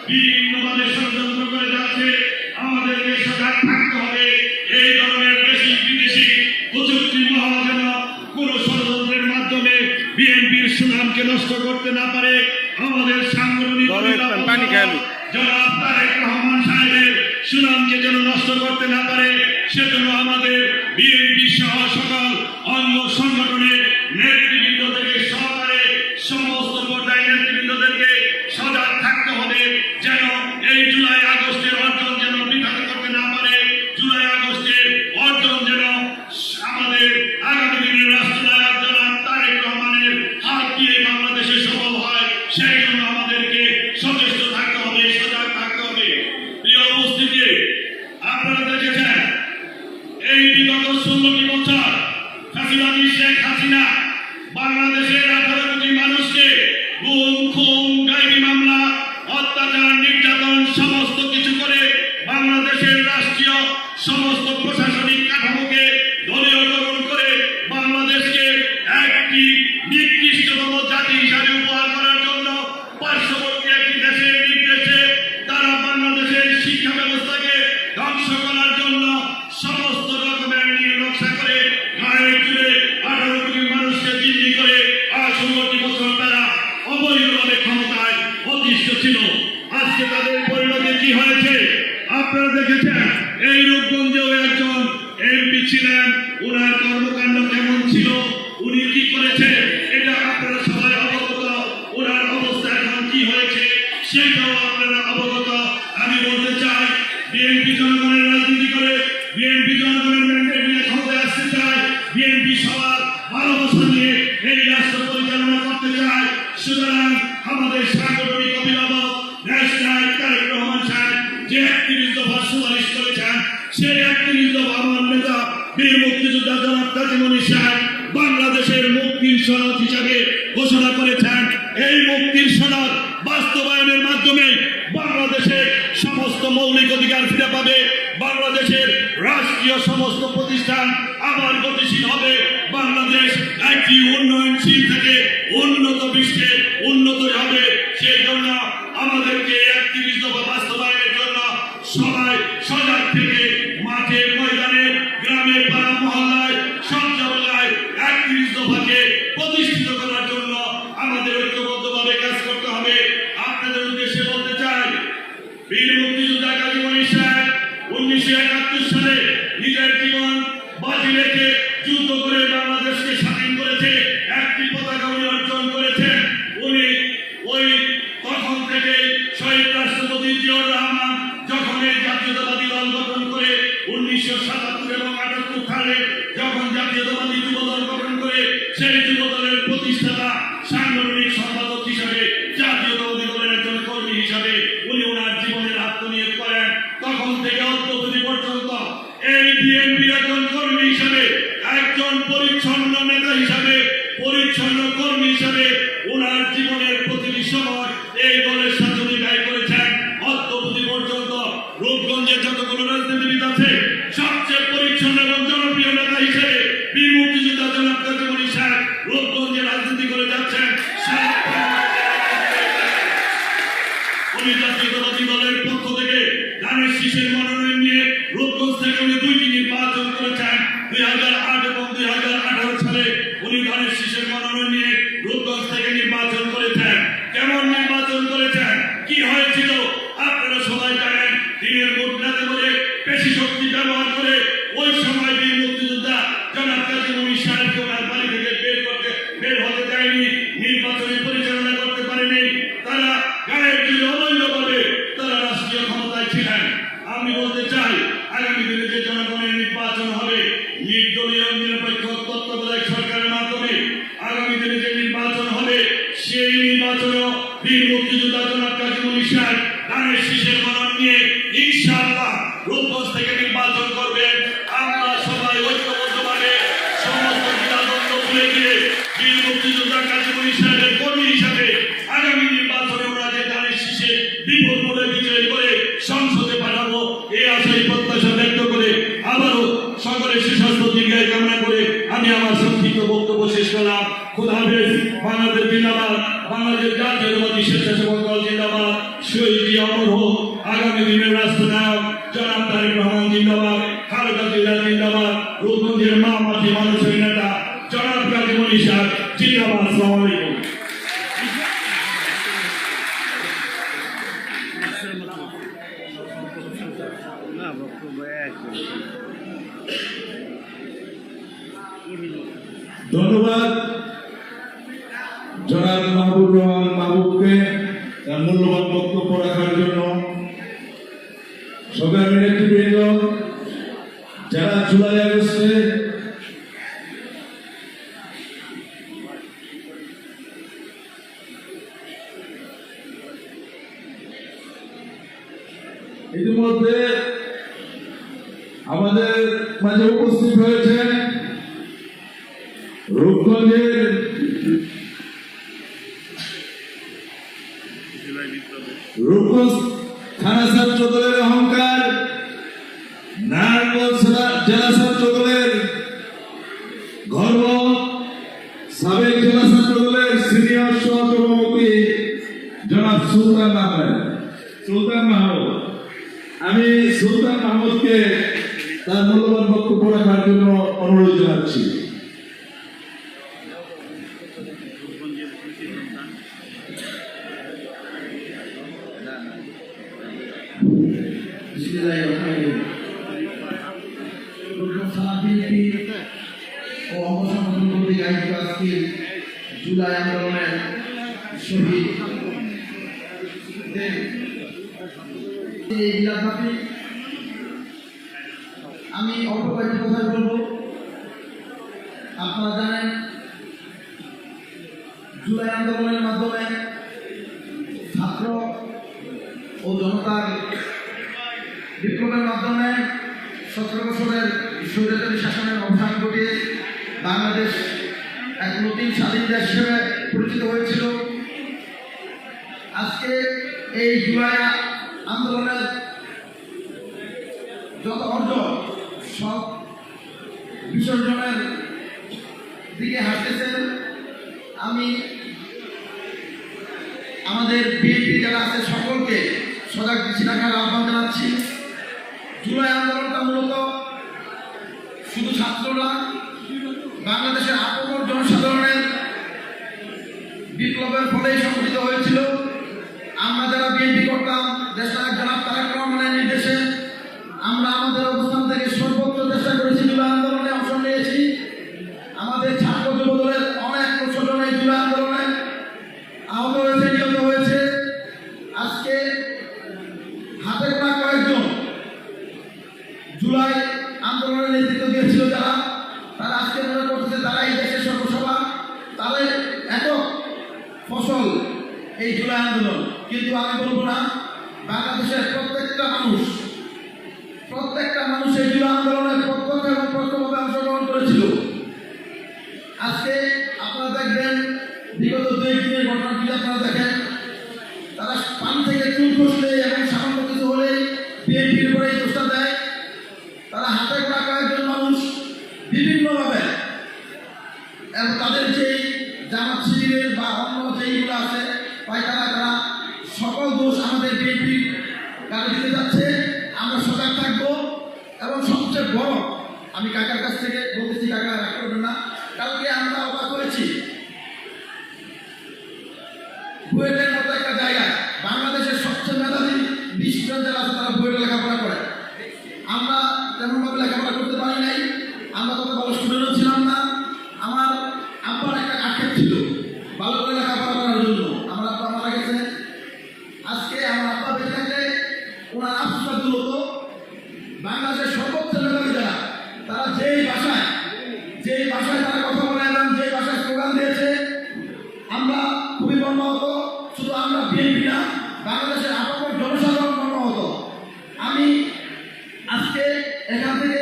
বিভিন্নভাবে ষড়যন্ত্র করে যাচ্ছে। আমাদেরকে সজাগ থাকতে হবে। এই ধরনের দেশি বিদেশি কুচক্রী মহল যেন কোন ষড়যন্ত্রের মাধ্যমে বিএনপির সুনামকে নষ্ট করতে না পারে। আমাদের সাংগঠনিক জনাব তারেক রহমান সাহেবের সুনামকে যেন নষ্ট করতে না পারে, সেজন্য আমাদের বিএনপি সহ সকল অঙ্গ সংগঠনের নেতৃবৃন্দ থেকে সহকারে সমস্ত পর্যায়ের নেতৃবৃন্দদেরকে সজাগ থাকতে হবে, যেন এই জুলাই আগস্টের অর্জন যেন বিঘাত করতে না পারে। জুলাই আগস্টের অর্জন যেন আমাদের আগামী দিনে আপনারা দেখেছেন এই বিগত 16টি বছর ফ্যাসিবাদী শেখ হাসিনা বাংলাদেশের 18 কোটি মানুষকে গুম খুন গায়েবী মামলা অত্যাচার নির্যাতন সমস্ত কিছু করে বাংলাদেশের রাষ্ট্রীয় সমস্ত প্রশাসনিক কাঠামোকে দলীয়করণ করে বাংলাদেশকে একটি নিকৃষ্টতম জাতি হিসাবে উপহার করার জন্য পার্শ্ববর্তী একটি দেশের নির্দেশে তারা বাংলাদেশের শিক্ষা ব্যবস্থাকে ধ্বংস করার জন্য সমস্ত রকমের নকশা করে গায়ের জুড়ে 18 কোটি মানুষকে জিম্মি করে 16টি বছর তারা অবৈধভাবে ক্ষমতায় অধিষ্ঠ ছিল। আজকে তাদের পরিণতি কি হয়েছে আপনারা দেখেছেন। এই রূপগঞ্জেও একজন এমপি ছিলেন, ওনার কর্মকাণ্ড কেমন ছিল, উনি কি করেছে এটা আপনারা সবাই অবগত। ওনার অবস্থা এখন কি হয়েছে সেটাও আপনারা অবগত। আমি বলতে চাই বিএনপি জনগণের রাজনীতি করে, বিএনপি জনগণের ম্যান্ডেট নিয়ে ক্ষমতায় আসতে চায়, বিএনপি সবার ভালোবাসা নিয়ে এই রাষ্ট্র পরিচালনা করতে চায়। সুতরাং আমাদের সাংগঠনিক অভিভাবক ন্যাশনাল তারেক রহমান সাহেব যে 31 দফা সুপারিশ করেছেন, সেই 31 দফা আমার নেতা বীর মুক্তিযোদ্ধা জনাব কাজী মনির সাহেব বাংলাদেশের মুক্তির সনদ হিসাবে ঘোষণা করেছেন। এই মুক্তির সনদ বাস্তবায়নের মাধ্যমে বাংলাদেশের সমস্ত মৌলিক অধিকার ফিরে পাবে, বাংলাদেশের রাষ্ট্রীয় সমস্ত প্রতিষ্ঠান আবার গতিশীল হবে, বাংলাদেশ একটি উন্নয়নশীল থেকে উন্নত বিশ্বে উন্নত হবে। সেই জন্য আমাদেরকে 31 দফা বাস্তবায়নের জন্য সবাই সজাগ থেকে মাঠে ময়দানে গ্রামে পাড়া মহল্লায় সব জায়গায় 31 দফাকে প্রতিষ্ঠিত করার জন্য আমাদের ঐক্যবদ্ধভাবে কাজ করতে হবে। আপনাদের উদ্দেশ্যে বলতে চাই বীর মুক্তিযোদ্ধা কাজী মনির সাহেব 1971 সালে নিজের জীবন বাজি রেখে যুদ্ধ করে বাংলাদেশকে স্বাধীন করেছে, একটি পতাকা উনি অর্জন করেছেন। উনি ওই তখন থেকে শহীদ রাষ্ট্রপতি জিয়াউর রহমান যখন এই জাতীয়তাবাদী দল গঠন করে 1977 এবং 78 সালে যখন জাতীয়তাবাদী যুব দল গঠন করে, সেই যুব দলের প্রতিষ্ঠাতা সাংগঠনিক সম্পাদক হিসাবে জাতীয়তাবাদী দলের একজন কর্মী হিসাবে উনি ওনার জীবনের আত্মনিয়োগ করেন। তখন থেকে অদ্যবধি পর্যন্ত এই বিএনপির একজন কর্মী হিসাবে, একজন পরিচ্ছন্ন নেতা হিসাবে, পরিচ্ছন্ন কর্মী হিসাবে ওনার জীবনের প্রতিটি সময় এই দলের সাথে উনি ব্যয় করেছেন। অদ্যবধি পর্যন্ত রূপগঞ্জের যতগুলো রাজনীতিবিদ আছে সবচেয়ে পরিচ্ছন্ন এবং জনপ্রিয় নেতা হিসেবে বীর মুক্তিযোদ্ধা জনাব কাজী মনির সাহেব রূপগঞ্জে রাজনীতি করে যাচ্ছেন। উনি জাতীয়তাবাদী দলের পক্ষ থেকে ধানের শীষের মনোনয়ন নিয়ে রূপগঞ্জ থেকে উনি 2টি নির্বাচন করেছেন। 2008 এবং 2018 সালে উনি ধানের শীষের মনোনয়ন নিয়ে রূপগঞ্জ থেকে নির্বাচন করেছেন। কেমন নির্বাচন করেছেন, কি হয়েছিল আপনারা সবাই জানেন। দিনের ভোট রাতে করে পেশি শক্তি ব্যবহার করে ওই সময় বীর মুক্তিযোদ্ধা জনাব কাজী মনির সাহেবকে ওনার বাড়ি থেকে বের হতে দেয়নি, নির্বাচনী পরিচালনা করতে পারেনি। তারা গায়ের জুড়ে অবৈধভাবে তারা রাষ্ট্রীয় ক্ষমতায় ছিলেন। আমি বলতে চাই আগামী দিনে যে জনগণের নির্বাচন হবে নির্দলীয় নিরপেক্ষ তত্ত্বাবধায়ক সরকারের মাধ্যমে, আগামী দিনে যে নির্বাচন হবে সেই নির্বাচনেও বীর মুক্তিযোদ্ধা জনাব কাজী মনির সাহেব ধানের শীষের মনোনয়ন নিয়ে ইনশাআল্লাহ রূপগঞ্জ থেকে নির্বাচন করবেন। আমরা সবাই ঐক্যবদ্ধভাবে সমস্ত দ্বিধাদ্বন্দ্ব ভুলে গিয়ে বীর মুক্তিযোদ্ধা কাজী মনির সাহেবের কর্মী হিসাবে আগামী নির্বাচনে ওরা যে ধানের শীষে বিপুল ভোটে বিজয় করে সংসদে পাঠাবো এই আশাই প্রত্যাশা ব্যক্ত করে আবারও সকলের সুস্বাস্থ্য দীর্ঘায়ু কামনা করে আমি আমার সংক্ষিপ্ত বক্তব্য শেষ করলাম। খোদা হাফেজ। বাংলাদেশ জিন্দাবাদ, বাংলাদেশ জাতীয়তাবাদী স্বেচ্ছাসেবক দল জিন্দাবাদ, শহীদ জিয়া অমর হোক। আগামী দিনের রাষ্ট্রনায়ক জনাব তারেক রহমান জিন্দাবাদ, খালেদা জিয়া জিন্দাবাদ, রূপগঞ্জের মা মাটি মানুষের নেতা জনাব কাজী মনির সাহেব জিন্দাবাদ। আসসালামু আলাইকুম। ধন্যবাদ জনাব মাহবুব রহমান মাহবুবকে তার মূল্যবান বক্তব্য রাখার জন্য। সংগ্রামী নেতৃবৃন্দ, যারা জুলাই আগস্টে ইতিমধ্যে আমাদের মাঝে উপস্থিত হয়েছে রূপগঞ্জের রূপগঞ্জ থানা ছাত্র দলের অহংকার, নারায়ণগঞ্জ জেলা ছাত্র দলের গর্ব, সাবেক জেলা ছাত্র দলের সিনিয়র সহসভাপতি জনাব সুলতান মাহমুদ। আমি সুলতান মাহমুদকে তার মূল্যবান বক্তব্য রাখার জন্য অনুরোধ জানাচ্ছি। ও অবসংগঠন কর্তৃক আয়োজিত আজকের জুলাই আন্দোলনের শহীদ আমি অল্প কয়েকটি কথা বলবো। আপনারা জানেন জুলাই আন্দোলনের মাধ্যমে ছাত্র ও জনতার বিপ্লবের মাধ্যমে 17 বছরের স্বৈরাচারী শাসনের অবসান ঘটিয়ে বাংলাদেশ এক নতুন স্বাধীন দেশ হিসেবে পরিচিত হয়েছিল। আজকে এই জুলাই আন্দোলনের যত অর্জন সব বিসর্জনের দিকে হাঁটতেছেন। আমি আমাদের বিএনপি যারা আছে সকলকে সজাগ দৃষ্টি রাখার আহ্বান জানাচ্ছি। জুলাই আন্দোলনটা মূলত শুধু ছাত্ররা, বাংলাদেশের আপমর জনসাধারণের বিপ্লবের ফলেই সংঘটিত হয়েছিল। আমরা যারা বিএনপি করতাম, দেশনায়ক জনাব তারেক রহমানের নির্দেশে আমরা আমাদের অবস্থান থেকে সর্বোচ্চ চেষ্টা করেছি, জুলাই আন্দোলনে অংশ নিয়েছি। আমাদের ছাত্র যুব দলের অনেক প্রশাসন এই জুলাই আন্দোলনে আহত হয়েছে, নিহত হয়েছে। আজকে হাতে গোনা কয়েকজন জুলাই আন্দোলনের নেতৃত্ব দিয়েছিল যারা, তারা আজকে মনে করতেছে তারা এই দেশের সর্বসভা, তাদের এত ফসল এই জুলাই আন্দোলন। কিন্তু আমি বলবো না, বাংলাদেশের প্রত্যেকটা মানুষ এই জুলাই আন্দোলনের প্রত্যক্ষ এবং পরোক্ষভাবে অংশগ্রহণ করেছিল। আজকে আপনারা দেখবেন বিগত 2 দিনের ঘটনাটি আপনারা দেখেন, তারা পান থেকে চুল খসলে এবং সামান্য কিছু হলে বিএনপির উপরে দোষটা দেয়। তারা হাতে গোনা কয়েকজন মানুষ বিভিন্নভাবে এবং তাদের যেই জামাত শিবিরের বা অন্য যেইগুলো আছে তারা সকল দোষ আমাদের বিএনপির কাছে দিতে যাচ্ছে। আমরা সজাগ থাকবো এবং সবচেয়ে বড়, আমি কাকার কাছ থেকে বলতেছি, কাকা রাগ করবেন না, কালকে আমরা অবাক করেছি বুয়েটের মতো একটা জায়গায় বাংলাদেশের সবচেয়ে মেধাবী 20 জন যারা আছে তারা বুয়েটে লেখাপড়া করে। আমরা তেমনভাবে লেখাপড়া করতে পারি নাই, আমরা তত ভালো স্টুডেন্টও ছিলাম না। আমার আব্বার একটা আক্ষেপ ছিল ভালো করে লেখাপড়া করার জন্য। আমার আব্বা মারা গেছে। আজকে আমার আব্বা বেঁচে থাকলে ওনার আফসোসটা দূর হতো। বাংলাদেশের সর্বোচ্চ মেধাবী যারা, তারা যেই ভাষায় তারা কথা বলে এবং যেই ভাষায় স্লোগান দিয়েছে, আমরা খুবই মর্মাহত। শুধু আমরা বিএনপি না, বাংলাদেশের আপমর জনসাধারণ মর্মাহত। আমি আজকে এখান থেকে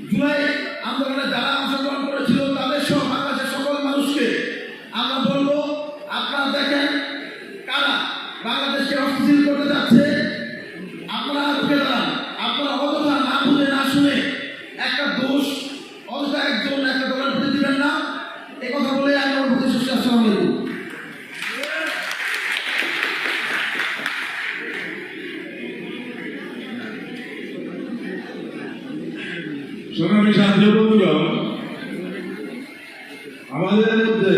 জুলাই আন্দোলনে যারা অংশগ্রহণ করেছিল তাদের সহ বাংলাদেশের সকল মানুষকে আমরা বলবো, আপনারা দেখেন কারা বাংলাদেশকে অস্থিতিশীল করতে যাচ্ছে। আপনারা রুখে দাঁড়ান। আপনারা অযথা না বুঝে না শুনে একটা দোষ অযথা একজন একটা দলের প্রতি দিবেন না। এ কথা বলে আমি আমার প্রতি সুস্থ। আসসালামু আলাইকুম। সংগ্রামী সাথী বন্ধুগণ, আমাদের মধ্যে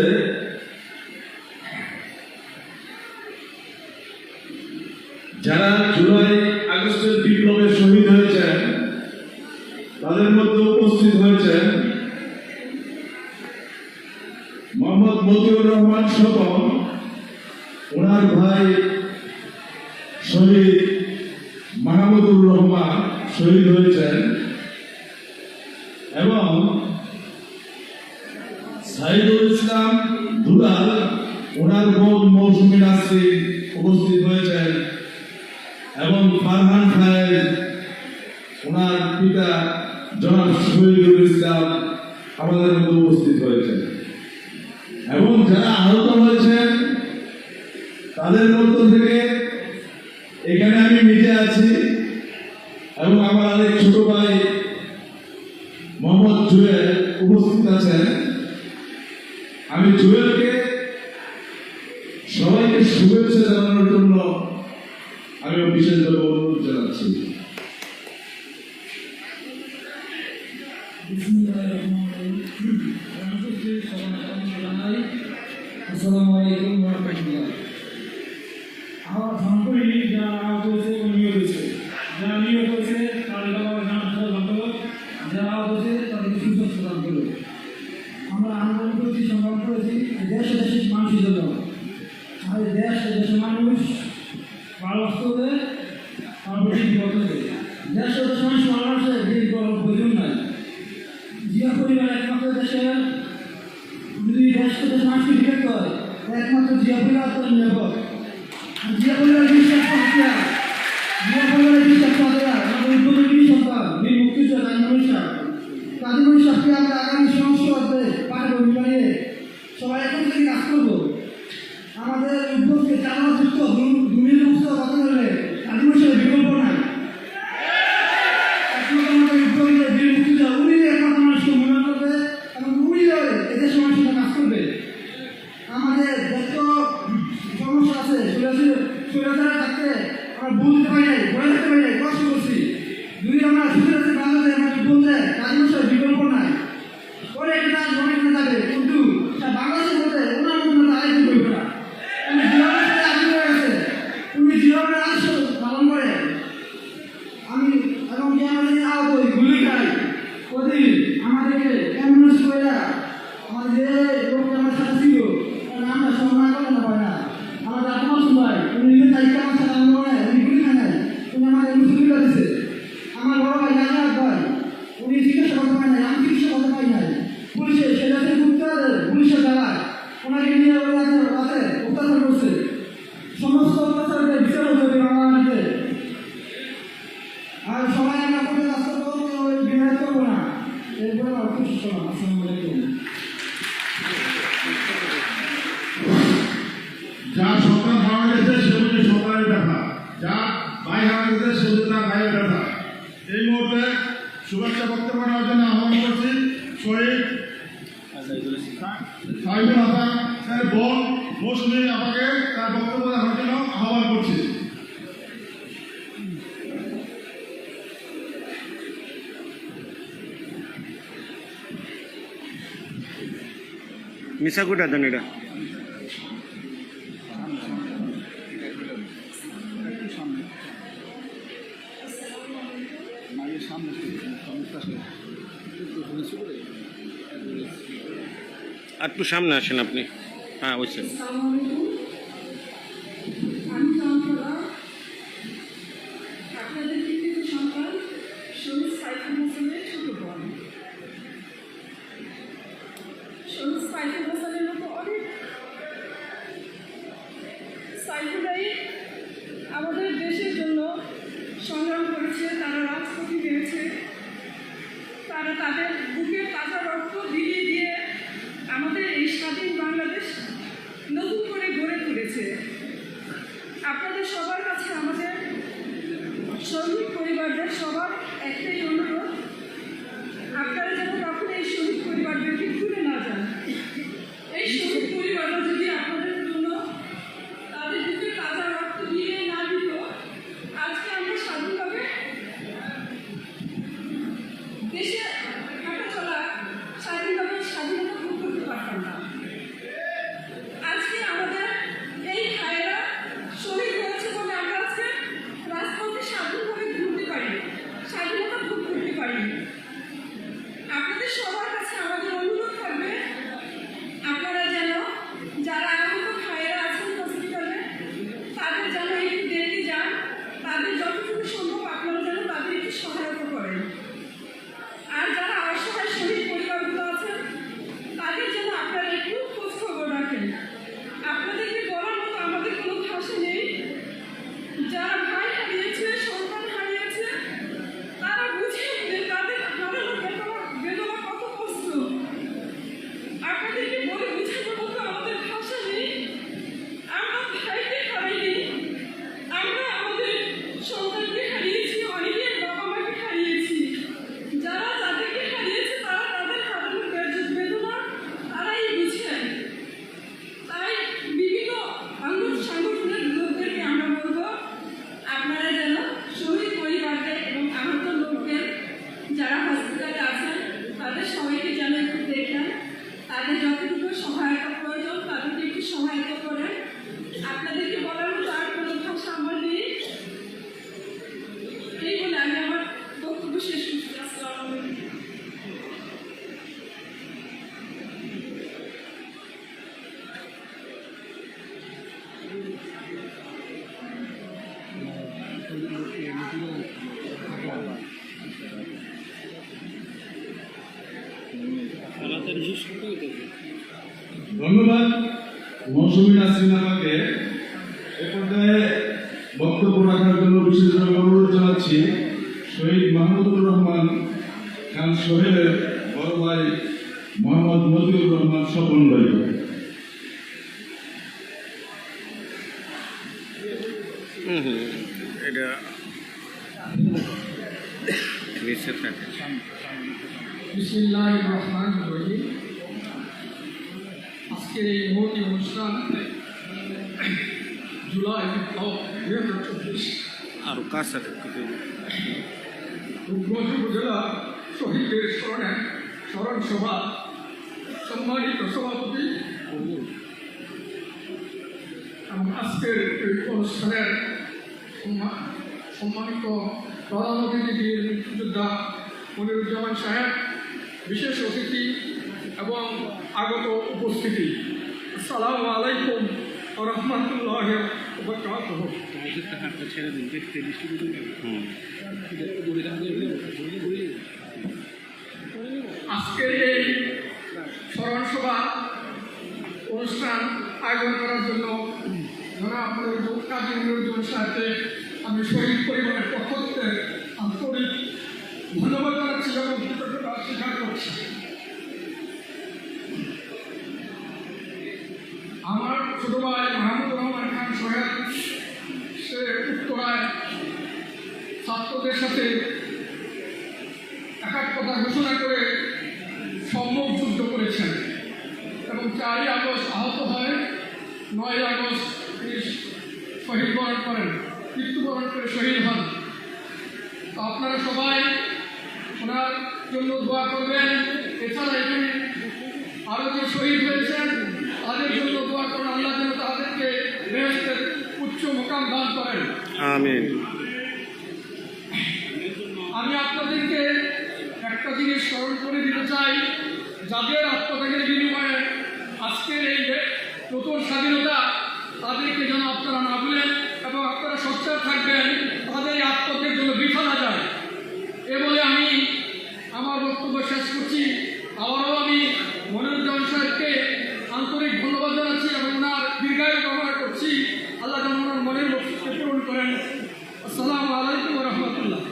যারা জুলাই আগস্টের বিপ্লবে শহীদ হয়েছেন তাদের মধ্যে উপস্থিত হয়েছেন মোহাম্মদ মতিউর রহমান স্বপন, ওনার ভাই শহীদ মাহমুদুর রহমান শহীদ হয়েছেন এবং সাইদুল ইসলাম দুলাল, ওনার বোন মৌসুমী নাসরিন উপস্থিত হয়েছেন এবং ফারহান খায়ের ওনার পিতা জনাব শহীদুল ইসলাম আমাদের মধ্যে উপস্থিত হয়েছেন এবং যারা আহত হয়েছেন তাদের মধ্য থেকে এখানে আমি নিজে আছি এবং আমার আরেক ছোট ভাই মোহাম্মদ জুয়েল উপস্থিত আছেন। আমি জুয়েলকে সবাইকে শুভেচ্ছা জানানোর জন্য আমি বিশেষভাবে অনুরোধ জানাচ্ছি। আসসালামু আলাইকুম ওয়া রাহমাতুল্লাহ। আমার ধানকড়ি যারা আহত হয়েছে এবং নিহত হয়েছে, যারা নিহত হয়েছে তাদের বাবা জানাতে ধন্যবাদ, যারা আহত হয়েছে তাদেরকে সুস্বাস্থ্য প্রদান করবে। আমরা আন্দোলন করেছি, সংগ্রাম করেছি দেশে দেশের মানুষের জন্য। আমাদের দেশ দেশের মানুষ ভালোবাসতে হবে, তারপরে বিপদ হবে। দেশ দেশের মানুষ ভালোবাসে যে প্রয়োজন নাই। জিয়া পরিবার একমাত্র দেশের, যদি দেশ দেশের মানুষকে বিরক্ত হয় একমাত্র জিয়া পরিবার তো নিরাপদ। জিয়া পরিবারের বিশ্বাস প্রক্রিয়া, জিয়া পরিবারের বিশ্বাস প্রক্রিয়া আমাদের উদ্বোধনী সরকার বীর মুক্তিযোদ্ধা কাজী মনীষাকে আমরা আগামী সংসদে পাঠাবো নিয়ে সবাই এখন থেকে কাজ করবো। আমাদের উদ্যোগকে চালাযুক্ত দুর্নীতিমুক্ত কথা বললে কাজী মনীষার বিকল্প নাই। একমাত্র আমাদের উদ্যোগীদের বীর মুক্তিযোদ্ধা উনি একমাত্র মানুষকে মনে করবে এবং উনি এদেশের মানুষের কাজ করবে। আমাদের যত সমস্যা আছে স্বৈরাচারে থাকতে আমরা বলতে পারি নাই, ভয় থাকতে পারি নাই, কষ্ট করছি। যদি আমরা স্বৈরাচারে বাংলাদেশে আমাদের বলতে কাজী মনীষার বিকল্প নাই। পরে একটা অনেক যাবে কিন্তু বাংলাদেশের মধ্যে ওনার মধ্যে আরেকটু বলবে না। উনি জীবনের সাথে আগে হয়ে গেছে, উনি জীবনের আদর্শ পালন করে। আমি এবং যে আমাদের আহত গুলি খাই ওদিন আমাদেরকে অ্যাম্বুলেন্স করে আমাদের লোকটা আমার সাথে ছিল আমরা সম্মান করে না পাই না। আমাদের আপনার ভাই উনি নিজের দায়িত্ব আমার সাথে আমি করে উনি গুলি খাই নাই, উনি আমাদের মুসলিমরা দিচ্ছে। আমার বড় ভাই নাজার ভাই উনি চিকিৎসা করতে পারে নাই, আমি চিকিৎসা করতে পারি নাই। পুলিশে সেটা পুলিশের দ্বারা ওনাকে নিয়ে ওই রাতে অত্যাচার করছে। সমস্ত অত্যাচারকে বিচার হতে বাংলাদেশে। আর সবাই আমরা করতে কাজ করবো, ওই বিরোধ করবো না। এরপরে খুব শোনাম। আসসালামু আলাইকুম। যার সন্তান মারা গেছে সে হচ্ছে সন্তানের ব্যথা, যার ভাই হারা গেছে সে হচ্ছে তার ভাইয়ের ব্যথা। এই মুহূর্তে শুভেচ্ছা বক্তব্য নেওয়ার জন্য আহ্বান করছি শহীদ সাইফুল হাসানের বোন মৌসুমী আপাকে তার বক্তব্য দেওয়ার জন্য আহ্বান করছি। মিশা কোটা দেন এটা আর একটু সামনে আসেন আপনি। হ্যাঁ ওই স্যার আমি চঞ্চলা, আপনাদের কৃতিত্ব সন্তান শহীদ সাইফুল হাসানের ছোট বোন। শহীদ সাইফুল হাসানের মতো অনেক সাইফুলাই আমাদের দেশের জন্য সংগ্রাম করেছে, তারা রাজপথে নেমেছে, তারা তাদের বুকের তাজা রক্ত বিলিয়ে দিয়ে আমাদের এই স্বাধীন বাংলাদেশ নতুন করে ধন্যবাদ মৌসুমী নাসরিন আমাকে এ পর্যায়ে বক্তব্য রাখার জন্য বিশেষভাবে অনুরোধ জানাচ্ছি শহীদ মাহমুদুর রহমান খান সোহেলের বড় ভাই মোহাম্মদ মজিবুর রহমান স্বপন ভাই। এটা নিচে থাকে। বিসমিল্লাহির রহমানির রহিম। আজকের এই মহতি অনুষ্ঠান জুলাই বিপ্লব ২০২৪ আরো কাছে থাকে। রূপগঞ্জ উপজেলা শহীদদের স্মরণে স্মরণ সভা সম্মানিত সভাপতি এবং আজকের এই অনুষ্ঠানের সম্মানিত প্রধান অতিথি বীর মুক্তিযোদ্ধা মনিরুজ্জামান সাহেব, বিশেষ অতিথি এবং আগত উপস্থিতি, আসসালামু আলাইকুম ওয়া রাহমাতুল্লাহি ওয়া বারাকাতুহু। আজকের এই স্মরণ সভা অনুষ্ঠান আয়োজন করার জন্য জনাব কাজী মনিরুজ্জামান সাহেবকে আমি শহীদ পরিবারের পক্ষ থেকে আন্তরিক ধন্যবাদ জানাচ্ছি এবং কৃতজ্ঞতা স্বীকার করছি। আমার ছোট ভাই মাহমুদুর রহমান খান সোহেল সে উত্তরায় ছাত্রদের সাথে একাত্মতা ঘোষণা করে সম্মুখ যুদ্ধ করেছেন এবং 4ই আগস্ট আহত হয়, 9ই আগস্ট তিনি শহীদ বরণ করেন, মৃত্যুবরণ করে শহীদ হন। তো আপনারা সবাই ওনার জন্য দোয়া করবেন। এছাড়া এখানে আরও যে শহীদ হয়েছেন তাদের জন্য দোয়া করেন, আল্লাহ যেন তাদেরকে বেহেশতের উচ্চ মোকাম দান করেন। আমিন। আমি আপনাদেরকে একটা জিনিস স্মরণ করে দিতে চাই, যাদের আত্মত্যাগের বিনিময়ে আজকের এই নতুন স্বাধীনতা, তাদেরকে যেন আপনারা না ভুলেন এবং আপনারা সোচ্চার থাকবেন, তাদের এই আত্মত্যাগের জন্য বৃথা না যায়। এ বলে আমি আমার বক্তব্য শেষ করছি। আবারও আমি মনিরুজ্জামান সাহেবকে আন্তরিক ধন্যবাদ জানাচ্ছি এবং ওনার দীর্ঘায়ু কামনা করছি। আল্লাহ যেন ওনার মনের বক্তব্য পূরণ করেন। আসসালামু আলাইকুম ওয়া রাহমাতুল্লাহ।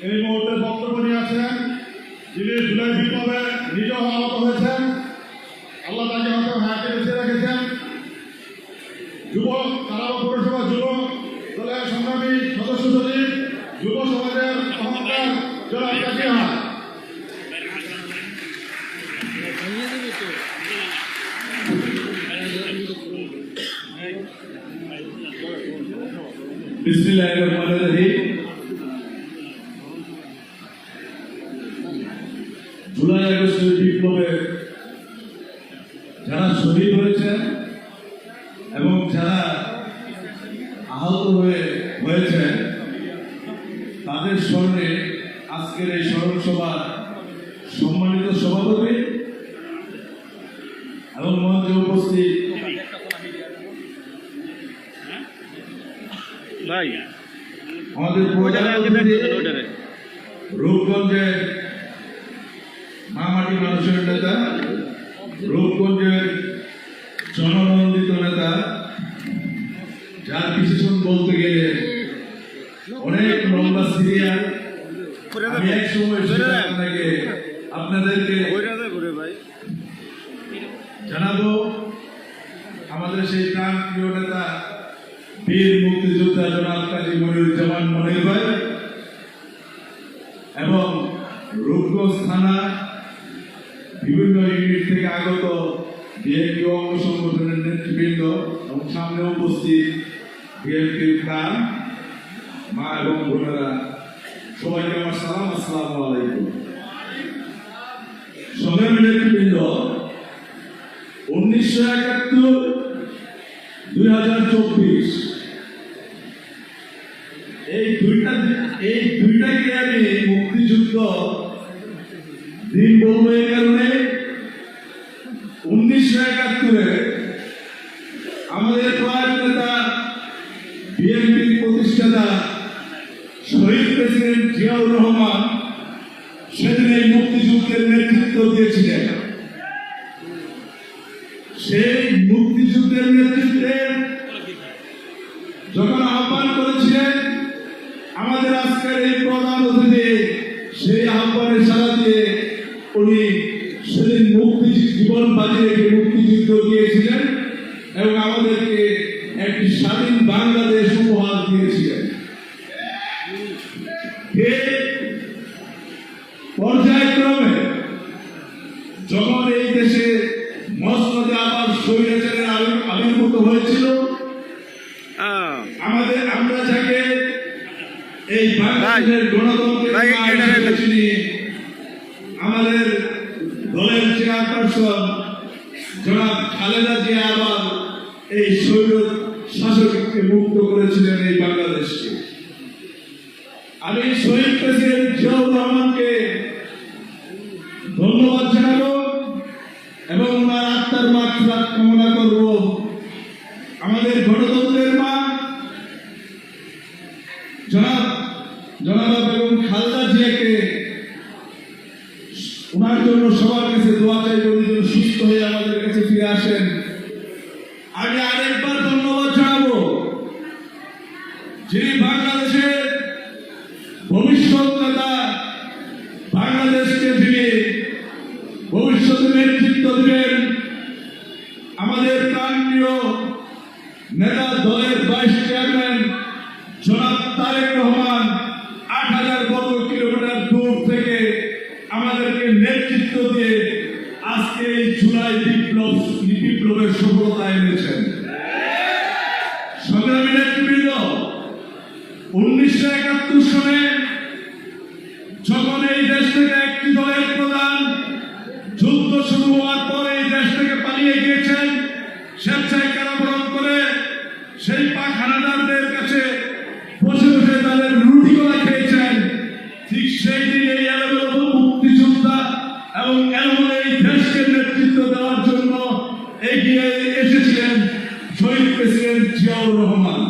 এই মুহূর্তে বক্তব্য নিয়ে আছেন যিনি জুলাই বিপ্লবে নিজেও আহত হয়েছেন, আল্লাহ তাকে হয়তো হায়াতে বেঁচে রেখেছেন, যুবক কারাবা পৌরসভা যুবক দলের সংগ্রামী সদস্য সচিব, যুব সমাজের অহংকার জনাব কাজিয়া। বিসমিল্লাহির রহমানির রহিম। জুলাই আগস্টের বিপ্লবে যারা শহীদ হয়েছেন এবং যারা আহত হয়েছেন তাদের স্মরণে আজকের এই স্মরণ সভার সম্মানিত সভাপতি এবং মঞ্চে উপস্থিত ভাই আমাদের রূপগঞ্জের মামাটি মানুষের নেতা, রূপগঞ্জের জননন্দিত নেতা, যার বিশেষণ বলতে গেলে অনেক লম্বা সিরিয়াল। আমি এক সময় আপনাদেরকে জানাবো আমাদের সেই প্রাণ প্রিয় নেতা বীর মুক্তিযোদ্ধা জনাব কাজী মনিরুজ্জামান মনির ভাই এবং রূপগঞ্জ থানা বিভিন্ন ইউনিট থেকে আগত বিএনপি অঙ্গ সংগঠনের নেতৃবৃন্দ এবং সামনে উপস্থিত বিএনপির প্রাণ মা এবং বোনেরা, সবাইকে আমার সালাম, আসসালামু আলাইকুম। সংগ্রামী নেতৃবৃন্দ, 1971-2024 এই দুইটাকে আমি মুক্তিযুদ্ধ দিন বলবো এই কারণে 1971 আমাদের প্রয়াত নেতা সেই মুক্তিযুদ্ধের নেতৃত্বে যখন আহ্বান করেছিলেন আমাদের আজকের এই প্রধান অতিথি, সেই আহ্বানে সাড়া দিয়ে উনি সেদিন জীবন বাজি রেখে মুক্তিযুদ্ধ দিয়েছিলেন এবং আমাদেরকে একটি স্বাধীন বাংলাদেশ উপহার দিয়েছিলেন। পর্যায়ক্রমে যখন এই দেশে মসনদে আবার স্বৈরাচারের আবির্ভূত হয়েছিল, আমরা যাকে এই বাংলাদেশের গণতন্ত্রের চিনি, আমাদের দলের চেয়ারপারসন জনাব খালেদা জিয়া আবার এই স্বৈর শাসককে মুক্ত করেছিলেন এই বাংলাদেশকে। আমি শহীদ প্রেসিডেন্ট জিয়াউর রহমানকে ধন্যবাদ জানাবো এবং ওনার আত্মার মাগফিরাত কামনা করব। আমাদের গণতন্ত্রের মা জনাব বেগম খালেদা জিয়াকে ওনার জন্য সবার কাছে দোয়া চাইব, উনি যেন সুস্থ হয়ে আমাদের কাছে ফিরে আসেন। আমি আরেকবার ধন্যবাদ জানাবো যিনি বাংলাদেশের ভবিষ্যৎ নেতা, বাংলাদেশকে যিনি ভবিষ্যতে নেতৃত্ব দেবেন, আমাদের প্রাণপ্রিয় নেতা দলের ভাইস চেয়ারম্যান জনাব তারেক রহমান ৮,০০০ বর্গ কিলোমিটার দূর থেকে আমাদেরকে নেতৃত্ব দিয়ে আজকে এই জুলাই বিপ্লবের সফলতা এনেছেন। সংগ্রামী নেতৃবৃন্দ, 1971 সালে যখন এই দেশ থেকে একটি দলের প্রধান যুদ্ধ শুরু হওয়ার পর এই দেশ থেকে পালিয়ে গিয়েছেন, স্বেচ্ছায় কারাবরণ করে সেই পাক হানাদারদের কাছে বসে বসে তাদের রুটি কলা খেয়েছেন, ঠিক সেই দিন এই এলোমেলো মুক্তিযোদ্ধা এবং এলোমেলো এই দেশকে নেতৃত্ব দেওয়ার জন্য এগিয়ে এসেছিলেন শহীদ প্রেসিডেন্ট জিয়াউর রহমান।